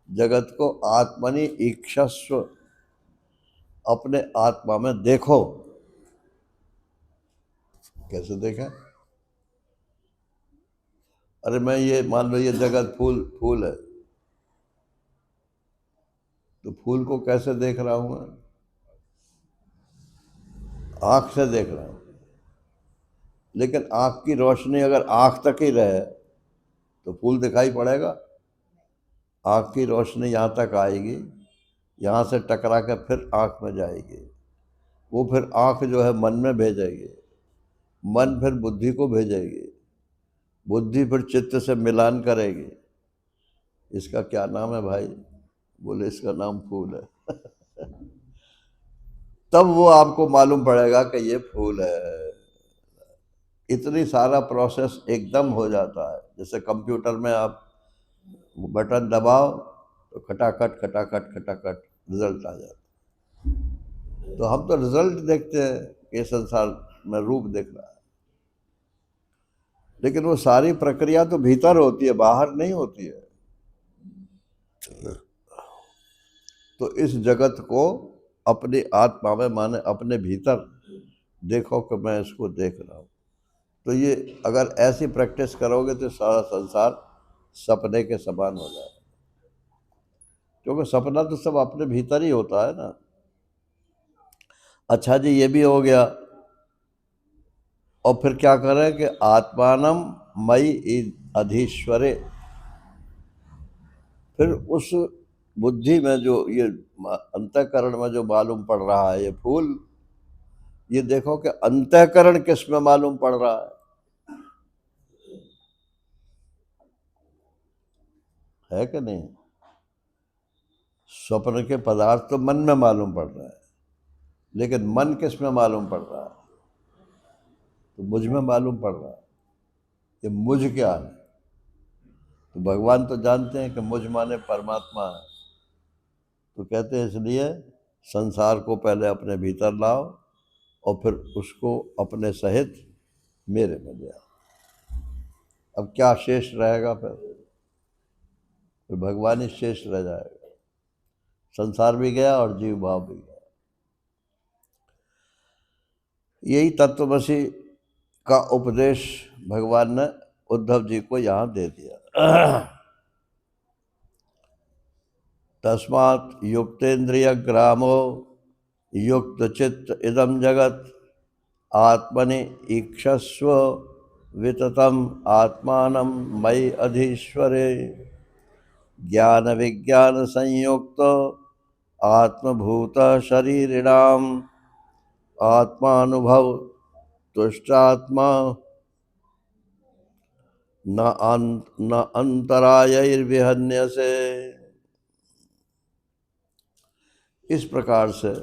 जगत को आत्मनि ईक्षस्व, अपने आत्मा में देखो। कैसे देखा? अरे मैं ये मान लो ये जगत फूल है, तो फूल को कैसे देख रहा हूं मैं? आंख से देख रहा हूं। लेकिन आंख की रोशनी अगर आंख तक ही रहे तो फूल दिखाई पड़ेगा? आंख की रोशनी यहाँ तक आएगी, यहाँ से टकरा कर फिर आंख में जाएगी, वो फिर आंख जो है मन में भेजेगी, मन फिर बुद्धि को भेजेगी, बुद्धि फिर चित्त से मिलान करेगी। इसका क्या नाम है भाई? बोले इसका नाम फूल है। तब वो आपको मालूम पड़ेगा कि ये फूल है। इतनी सारा प्रोसेस एकदम हो जाता है। जैसे कंप्यूटर में आप बटन दबाओ तो खटाखट खटाखट खटाखट रिजल्ट आ जाता है। तो हम तो रिजल्ट देखते हैं कि संसार में रूप देख रहा है, लेकिन वो सारी प्रक्रिया तो भीतर होती है, बाहर नहीं होती है। तो इस जगत को अपनी आत्मा में, माने अपने भीतर देखो कि मैं इसको देख रहा हूँ। तो ये अगर ऐसी प्रैक्टिस करोगे तो सारा संसार सपने के समान हो जाए, क्योंकि सपना तो सब अपने भीतर ही होता है ना। अच्छा जी, ये भी हो गया। और फिर क्या करें कि आत्मानम मयि अधीश्वरे, फिर उस बुद्धि में जो ये अंतःकरण में जो मालूम पड़ रहा है ये फूल, ये देखो कि अंतःकरण किस में मालूम पड़ रहा है कि नहीं? स्वप्न के पदार्थ तो मन में मालूम पड़ रहा है, लेकिन मन किस में मालूम पड़ रहा है? तो मुझ में मालूम पड़ रहा है। ये मुझ क्या है? तो भगवान तो जानते हैं कि मुझ माने परमात्मा है। तो कहते हैं इसलिए संसार को पहले अपने भीतर लाओ और फिर उसको अपने सहित मेरे में ले आओ। अब क्या शेष रहेगा? फिर भगवान ही शेष रह जाएगा। संसार भी गया और जीव भाव भी गया। यही तत्वमसी का उपदेश भगवान ने उद्धव जी को यहाँ दे दिया। तस्मात् युक्तेन्द्रिय ग्रामो युक्त चित्त इदम जगत आत्मनि ईक्षस्व विततम आत्मानं मयि अधीश्वरे ज्ञान विज्ञान संयुक्त आत्मभूत शरीरिणाम आत्मानुभव तुष्टात्मा न अंतरायैर्विहन्य से। इस प्रकार से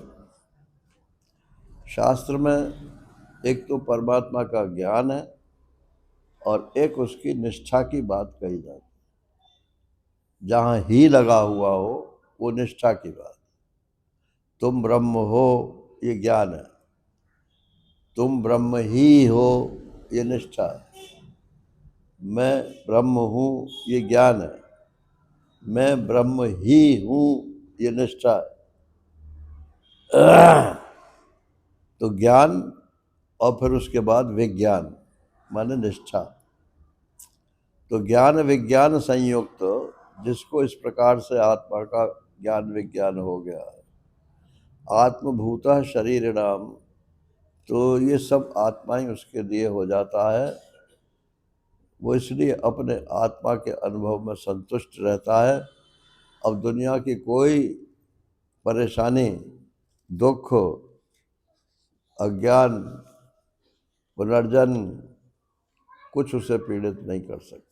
शास्त्र में एक तो परमात्मा का ज्ञान है और एक उसकी निष्ठा की बात कही जाती है। जहाँ ही लगा हुआ हो वो निष्ठा की बात, तुम ब्रह्म हो ये ज्ञान है, तुम ब्रह्म ही हो ये निष्ठा है, मैं ब्रह्म हूँ ये ज्ञान है, मैं ब्रह्म ही हूँ ये निष्ठा है। तो ज्ञान और फिर उसके बाद विज्ञान माने निष्ठा। तो ज्ञान विज्ञान संयुक्त जिसको इस प्रकार से आत्मा का ज्ञान विज्ञान हो गया, आत्मभूतः शरीर नाम, तो ये सब आत्मा ही उसके लिए हो जाता है। वो इसलिए अपने आत्मा के अनुभव में संतुष्ट रहता है। अब दुनिया की कोई परेशानी, दुख, अज्ञान, पुनर्जन्म कुछ उसे पीड़ित नहीं कर सकती।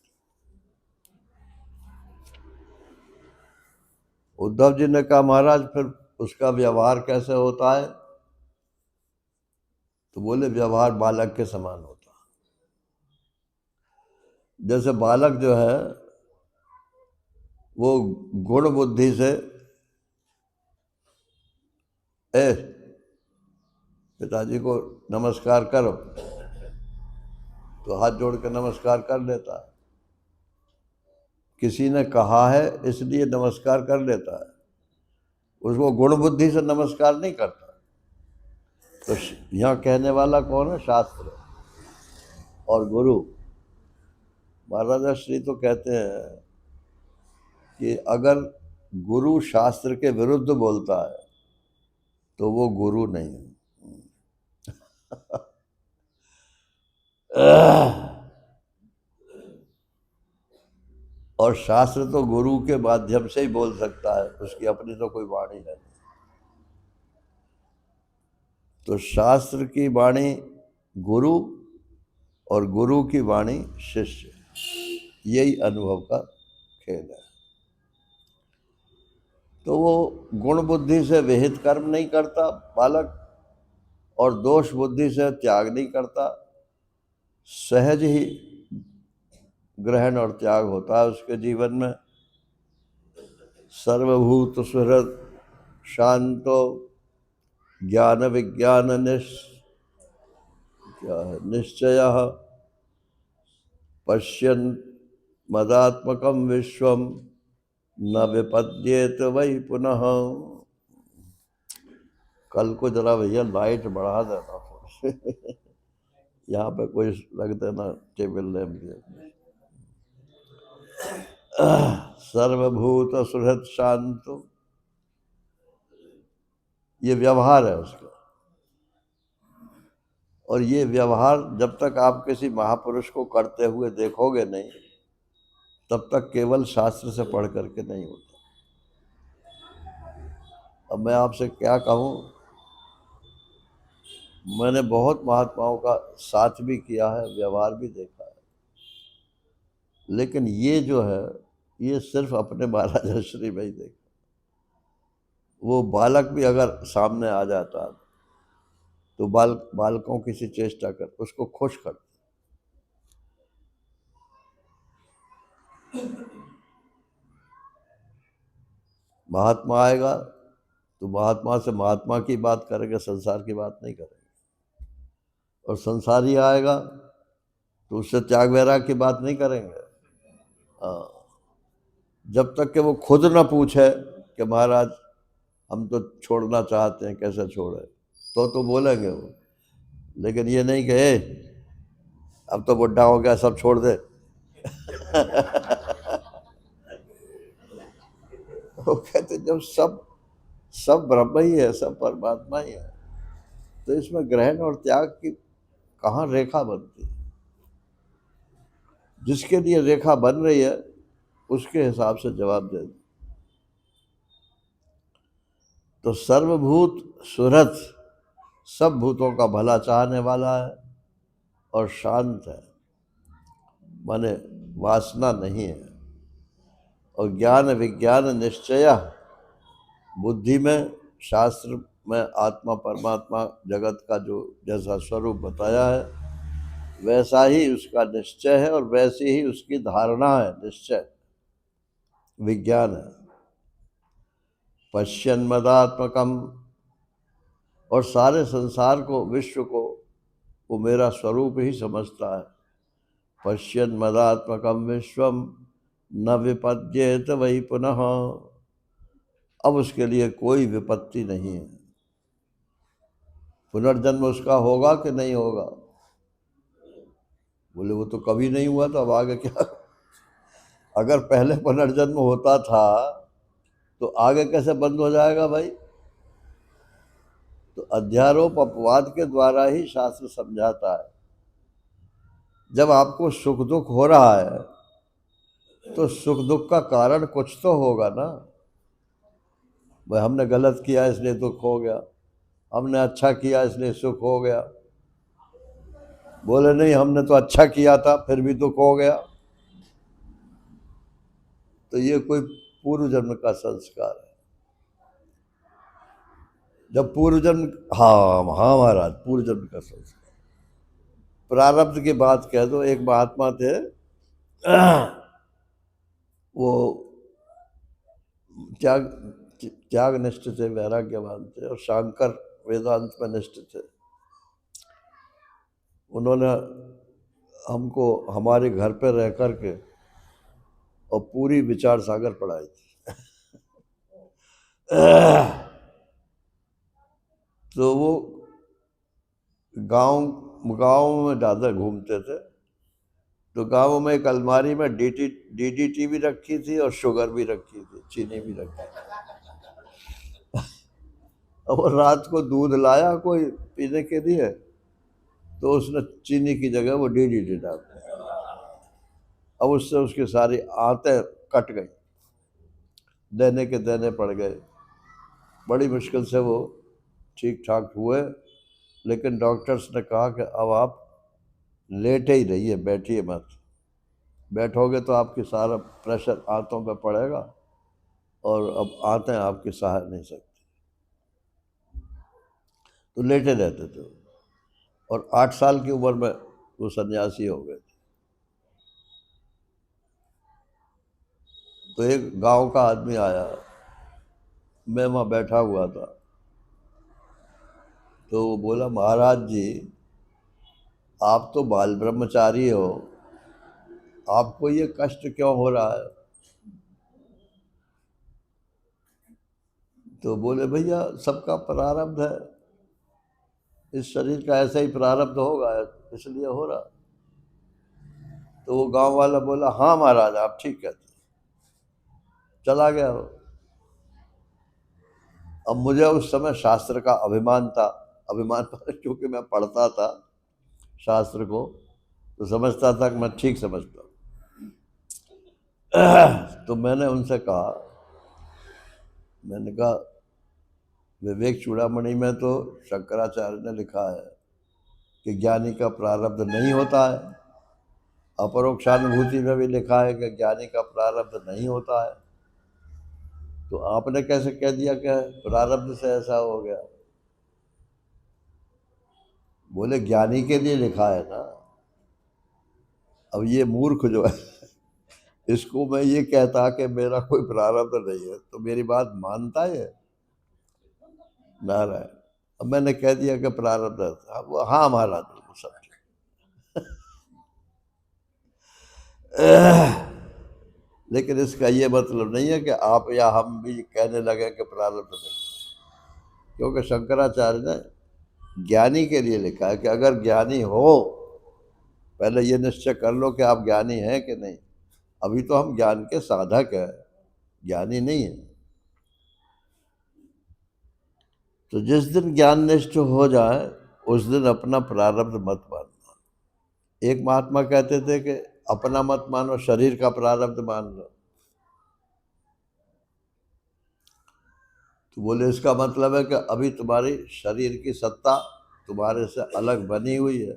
उद्धव जी ने कहा महाराज फिर उसका व्यवहार कैसे होता है? तो बोले व्यवहार बालक के समान होता है। जैसे बालक जो है वो गुण बुद्धि से पिताजी को नमस्कार करो तो हाथ जोड़ के नमस्कार कर लेता है, किसी ने कहा है इसलिए नमस्कार कर लेता है, उसको गुण बुद्धि से नमस्कार नहीं करता। तो यहाँ कहने वाला कौन है? शास्त्र और गुरु। महाराजा श्री तो कहते हैं कि अगर गुरु शास्त्र के विरुद्ध बोलता है तो वो गुरु नहीं है। और शास्त्र तो गुरु के माध्यम से ही बोल सकता है, उसकी अपनी तो कोई वाणी है नहीं। तो शास्त्र की वाणी गुरु और गुरु की वाणी शिष्य, यही अनुभव का खेल है। तो वो गुण बुद्धि से विहित कर्म नहीं करता बालक, और दोष बुद्धि से त्याग नहीं करता, सहज ही ग्रहण और त्याग होता है उसके जीवन में। सर्वभूत सुहृद शांतो ज्ञान विज्ञान निश्चय पश्यन् मदात्मकं विश्वम न विपद्येत वही पुनः। कल को जरा भैया लाइट बढ़ा देना यहाँ पे कोई रख देना टेबल लैंप। सर्वभूत सुहृद शांत, ये व्यवहार है उसका। और ये व्यवहार जब तक आप किसी महापुरुष को करते हुए देखोगे नहीं, तब तक केवल शास्त्र से पढ़ करके नहीं होता। अब मैं आपसे क्या कहूँ, मैंने बहुत महात्माओं का साथ भी किया है, व्यवहार भी देखा है, लेकिन ये जो है ये सिर्फ अपने महाराजा श्री में ही देखा। वो बालक भी अगर सामने आ जाता तो बालकों की सी चेष्टा कर उसको खुश कर। महात्मा आएगा तो महात्मा से महात्मा की बात करेंगे, संसार की बात नहीं करेंगे। और संसारी आएगा तो उससे त्याग वैराग की बात नहीं करेंगे। जब तक कि वो खुद ना पूछे कि महाराज हम तो छोड़ना चाहते हैं, कैसे छोड़े, तो बोलेंगे वो। लेकिन ये नहीं कि अब तो बुढ़ा हो गया सब छोड़ दे वो कहते जब सब ब्रह्म ही है, सब परमात्मा ही है, तो इसमें ग्रहण और त्याग की कहाँ रेखा बनती है? जिसके लिए रेखा बन रही है उसके हिसाब से जवाब दे दो। तो सर्वभूत सुहृद, सब भूतों का भला चाहने वाला है और शांत है, माने वासना नहीं है। और ज्ञान विज्ञान निश्चय, बुद्धि में शास्त्र में आत्मा परमात्मा जगत का जो जैसा स्वरूप बताया है वैसा ही उसका निश्चय है और वैसी ही उसकी धारणा है, निश्चय विज्ञान है। पश्यन् मदात्मकम, और सारे संसार को, विश्व को वो मेरा स्वरूप ही समझता है। पश्यन् मदात्मकं विश्वम न विपद्येत वही पुनः। अब उसके लिए कोई विपत्ति नहीं है। पुनर्जन्म उसका होगा कि नहीं होगा? बोले वो तो कभी नहीं हुआ, तो अब आगे क्या? अगर पहले पुनर्जन्म होता था तो आगे कैसे बंद हो जाएगा भाई? तो अध्यारोप अपवाद के द्वारा ही शास्त्र समझाता है। जब आपको सुख दुख हो रहा है तो सुख दुख का कारण कुछ तो होगा ना। भाई हमने गलत किया इसलिए दुख हो गया, हमने अच्छा किया इसलिए सुख हो गया। बोले नहीं, हमने तो अच्छा किया था फिर भी दुख हो गया। तो ये कोई पूर्व जन्म का संस्कार है। जब पूर्व जन्म, हाँ हाँ महाराज, पूर्व जन्म का संस्कार। प्रारब्ध की बात कह दो। एक महात्मा थे, वो त्याग त्याग निष्ठ थे, वैराग्यवान थे और शांकर वेदांत में निष्ठ थे। उन्होंने हमको हमारे घर पर रह कर के और पूरी विचार सागर पढ़ाई थी। तो वो गांव में ज़्यादा घूमते थे। तो गांव में एक अलमारी में DDT भी रखी थी और शुगर भी रखी थी, चीनी भी रखी थी। अब वो रात को दूध लाया कोई पीने के लिए, तो उसने चीनी की जगह वो DDT डाल दिया। अब उससे उसकी सारी आंतें कट गई, देने के देने पड़ गए। बड़ी मुश्किल से वो ठीक ठाक हुए, लेकिन डॉक्टर्स ने कहा कि अब आप लेटे ही रहिए, बैठिए मत। बैठोगे तो आपकी सारा प्रेशर आंतों पे पड़ेगा और अब आंतें आपकी सह नहीं सकती। तो लेटे रहते थे और 8 साल की उम्र में वो सन्यासी हो गए। तो एक गांव का आदमी आया, मैं वहाँ बैठा हुआ था। तो वो बोला, महाराज जी आप तो बाल ब्रह्मचारी हो, आपको ये कष्ट क्यों हो रहा है? तो बोले, भैया सबका प्रारब्ध है, इस शरीर का ऐसा ही प्रारब्ध होगा इसलिए हो रहा। तो वो गांव वाला बोला, हाँ महाराज आप ठीक कहते। चला गया वो। अब मुझे उस समय शास्त्र का अभिमान था, क्योंकि मैं पढ़ता था शास्त्र को, तो समझता था कि मैं ठीक समझता हूँ। तो मैंने उनसे कहा, मैंने कहा विवेक चूड़ामणि में तो शंकराचार्य ने लिखा है कि ज्ञानी का प्रारब्ध नहीं होता है, अपरोक्षानुभूति में भी लिखा है कि ज्ञानी का प्रारब्ध नहीं होता है, तो आपने कैसे कह दिया कि प्रारब्ध से ऐसा हो गया? बोले ज्ञानी के लिए लिखा है ना। अब ये मूर्ख जो है, इसको मैं ये कहता कि मेरा कोई प्रारब्ध नहीं है तो मेरी बात मानता है नारायण। अब मैंने कह दिया कि प्रारब्ध है, वो हाँ महाराज सब ठीक। लेकिन इसका ये मतलब नहीं है कि आप या हम भी कहने लगे कि प्रारब्ध नहीं, क्योंकि शंकराचार्य ने ज्ञानी के लिए लिखा है कि अगर ज्ञानी हो, पहले ये निश्चय कर लो कि आप ज्ञानी हैं कि नहीं। अभी तो हम ज्ञान के साधक हैं, ज्ञानी नहीं है। तो जिस दिन ज्ञान निष्ठ हो जाए उस दिन अपना प्रारब्ध मत मानना। एक महात्मा कहते थे कि अपना मत मानो, शरीर का प्रारब्ध मान लो। तो बोले इसका मतलब है कि अभी तुम्हारी शरीर की सत्ता तुम्हारे से अलग बनी हुई है,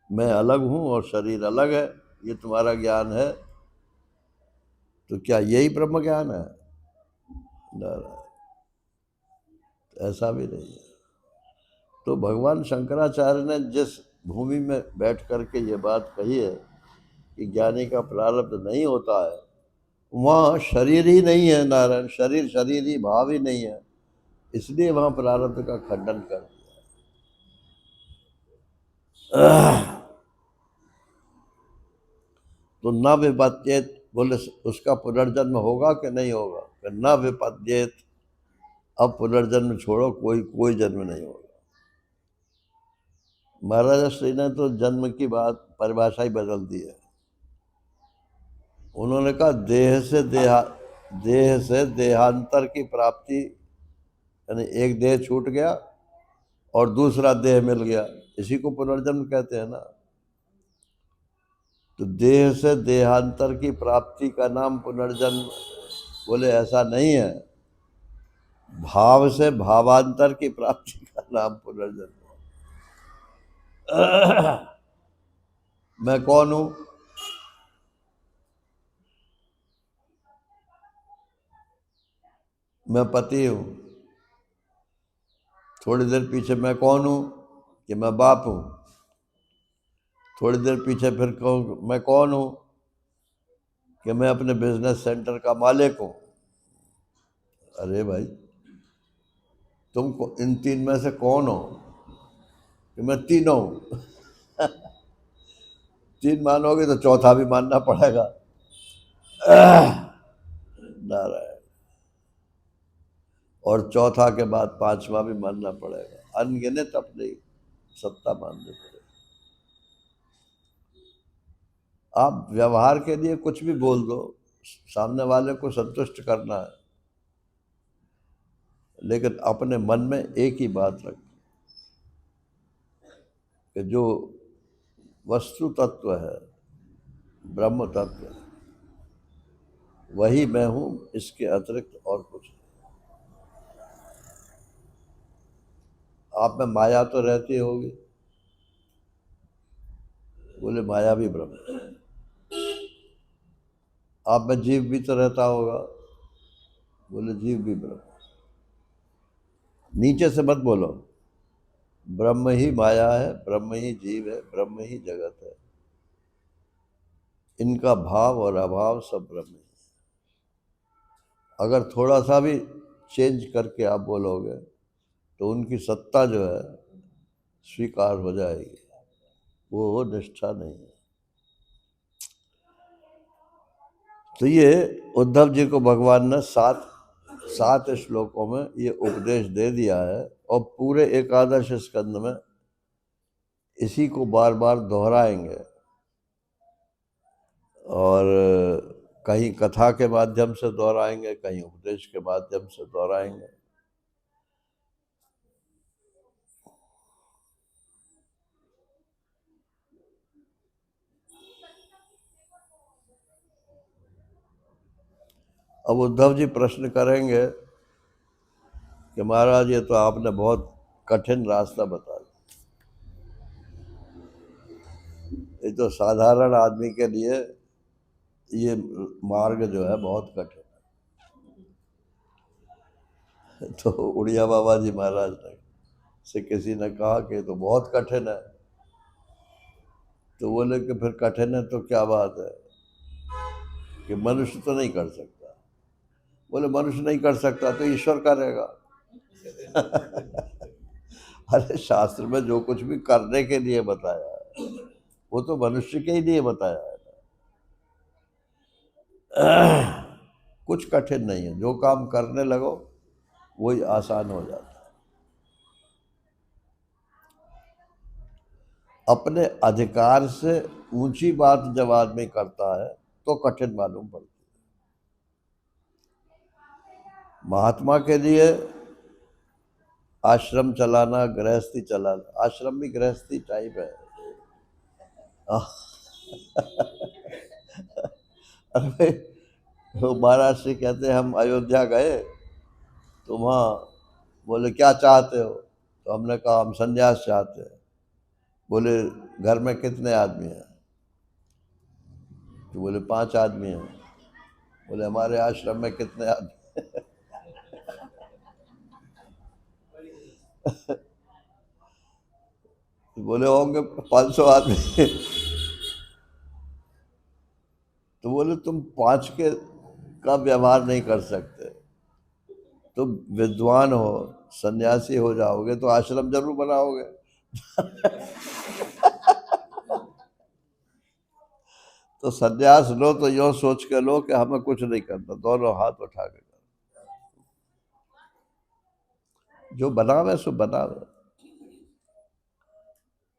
मैं अलग हूँ और शरीर अलग है, ये तुम्हारा ज्ञान है। तो क्या यही ब्रह्म ज्ञान है? ऐसा भी नहीं है। तो भगवान शंकराचार्य ने जिस भूमि में बैठ करके ये बात कही है कि ज्ञानी का प्रारब्ध नहीं होता है, वहाँ शरीर ही नहीं है नारायण, शरीर ही भाव ही नहीं है। इसलिए वहां प्रारब्ध का खंडन कर दिया। तो न विपद्येत, बोले उसका पुनर्जन्म होगा कि नहीं होगा? न विपद्येत, अब पुनर्जन्म छोड़ो, कोई जन्म नहीं होगा। महाराजा श्री ने तो जन्म की बात परिभाषा ही बदल दी है। उन्होंने कहा देह से देहांतर की प्राप्ति, यानी एक देह छूट गया और दूसरा देह मिल गया, इसी को पुनर्जन्म कहते हैं ना। तो देह से देहांतर की प्राप्ति का नाम पुनर्जन्म? बोले ऐसा नहीं है, भाव से भावांतर की प्राप्ति का नाम पुनर्जन्म। मैं कौन हूं? मैं पति हूं। थोड़ी देर पीछे मैं कौन हूं? कि मैं बाप हूं। थोड़ी देर पीछे फिर कहूं मैं कौन हूं? कि मैं अपने बिजनेस सेंटर का मालिक हूं। अरे भाई, तुम इन तीन में से कौन हो? कि मैं तीनों हूं। तीन मानोगे तो चौथा भी मानना पड़ेगा। नारायण। और चौथा के बाद पांचवा भी मानना पड़ेगा। अनगिनत अपनी सत्ता माननी पड़ेगी। आप व्यवहार के लिए कुछ भी बोल दो, सामने वाले को संतुष्ट करना है, लेकिन अपने मन में एक ही बात रख कि जो वस्तु तत्व है, ब्रह्म तत्व है, वही मैं हूं, इसके अतिरिक्त और कुछ नहीं। आप में माया तो रहती होगी। बोले माया भी ब्रह्म है। आप में जीव भी तो रहता होगा। बोले जीव भी ब्रह्म है। नीचे से मत बोलो, ब्रह्म ही माया है, ब्रह्म ही जीव है, ब्रह्म ही जगत है, इनका भाव और अभाव सब ब्रह्म है। अगर थोड़ा सा भी चेंज करके आप बोलोगे तो उनकी सत्ता जो है स्वीकार हो जाएगी। वो निष्ठा नहीं है। तो ये उद्धव जी को भगवान ने सात श्लोकों में ये उपदेश दे दिया है, और पूरे एकादश स्कंद में इसी को बार बार दोहराएंगे। और कहीं कथा के माध्यम से दोहराएंगे, कहीं उपदेश के माध्यम से दोहराएंगे। अब उद्धव जी प्रश्न करेंगे कि महाराज, ये तो आपने बहुत कठिन रास्ता बता दिया, ये तो साधारण आदमी के लिए ये मार्ग जो है बहुत कठिन है। तो उड़िया बाबा जी महाराज ने से किसी ने कहा कि ये तो बहुत कठिन है। तो बोले कि फिर कठिन है तो क्या बात है, कि मनुष्य तो नहीं कर सकता। बोले मनुष्य नहीं कर सकता तो ईश्वर करेगा। अरे शास्त्र में जो कुछ भी करने के लिए बताया है वो तो मनुष्य के ही लिए बताया है। कुछ कठिन नहीं है, जो काम करने लगो वही आसान हो जाता है। अपने अधिकार से ऊंची बात जब आदमी करता है तो कठिन मालूम पड़ती है। महात्मा के लिए आश्रम चलाना, गृहस्थी चलाना, आश्रम भी गृहस्थी टाइप है। अरे तो महाराज श्री कहते हैं हम अयोध्या गए तो वहाँ बोले क्या चाहते हो? तो हमने कहा हम संन्यास चाहते हैं। बोले घर में कितने आदमी हैं? तो बोले 5 आदमी हैं। बोले हमारे आश्रम में कितने आदमी? तो बोले होंगे 500 आदमी। तो बोले तुम 5 के का व्यवहार नहीं कर सकते, तुम विद्वान हो, सन्यासी हो जाओगे तो आश्रम जरूर बनाओगे। तो सन्यास लो तो यो सोच के लो कि हमें कुछ नहीं करना, दोनों हाथ उठा के करो। जो बनावे सो बनावे।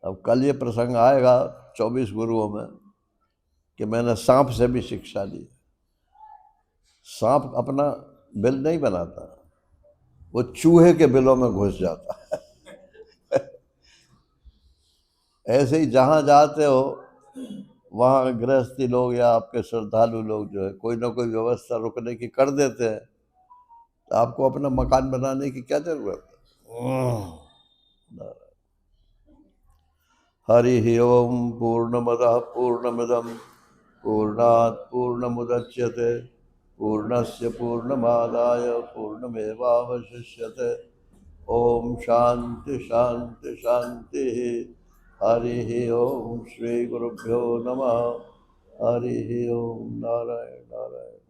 अब कल ये प्रसंग आएगा 24 गुरुओं में कि मैंने सांप से भी शिक्षा ली। सांप अपना बिल नहीं बनाता, वो चूहे के बिलों में घुस जाता है। ऐसे ही जहां जाते हो वहां गृहस्थी लोग या आपके श्रद्धालु लोग जो है कोई ना कोई व्यवस्था रुकने की कर देते हैं, तो आपको अपना मकान बनाने की क्या जरूरत है। हरि ओम पूर्णमदः पूर्णमिदं पूर्णात् पूर्णमुदच्यते पूर्णस्य पूर्णमादाय पूर्णमेवावशिष्यते। ओम शांति शांति शांति। हरि ओम श्री गुरुभ्यो नमः। हरि ओम नारायण नारायण।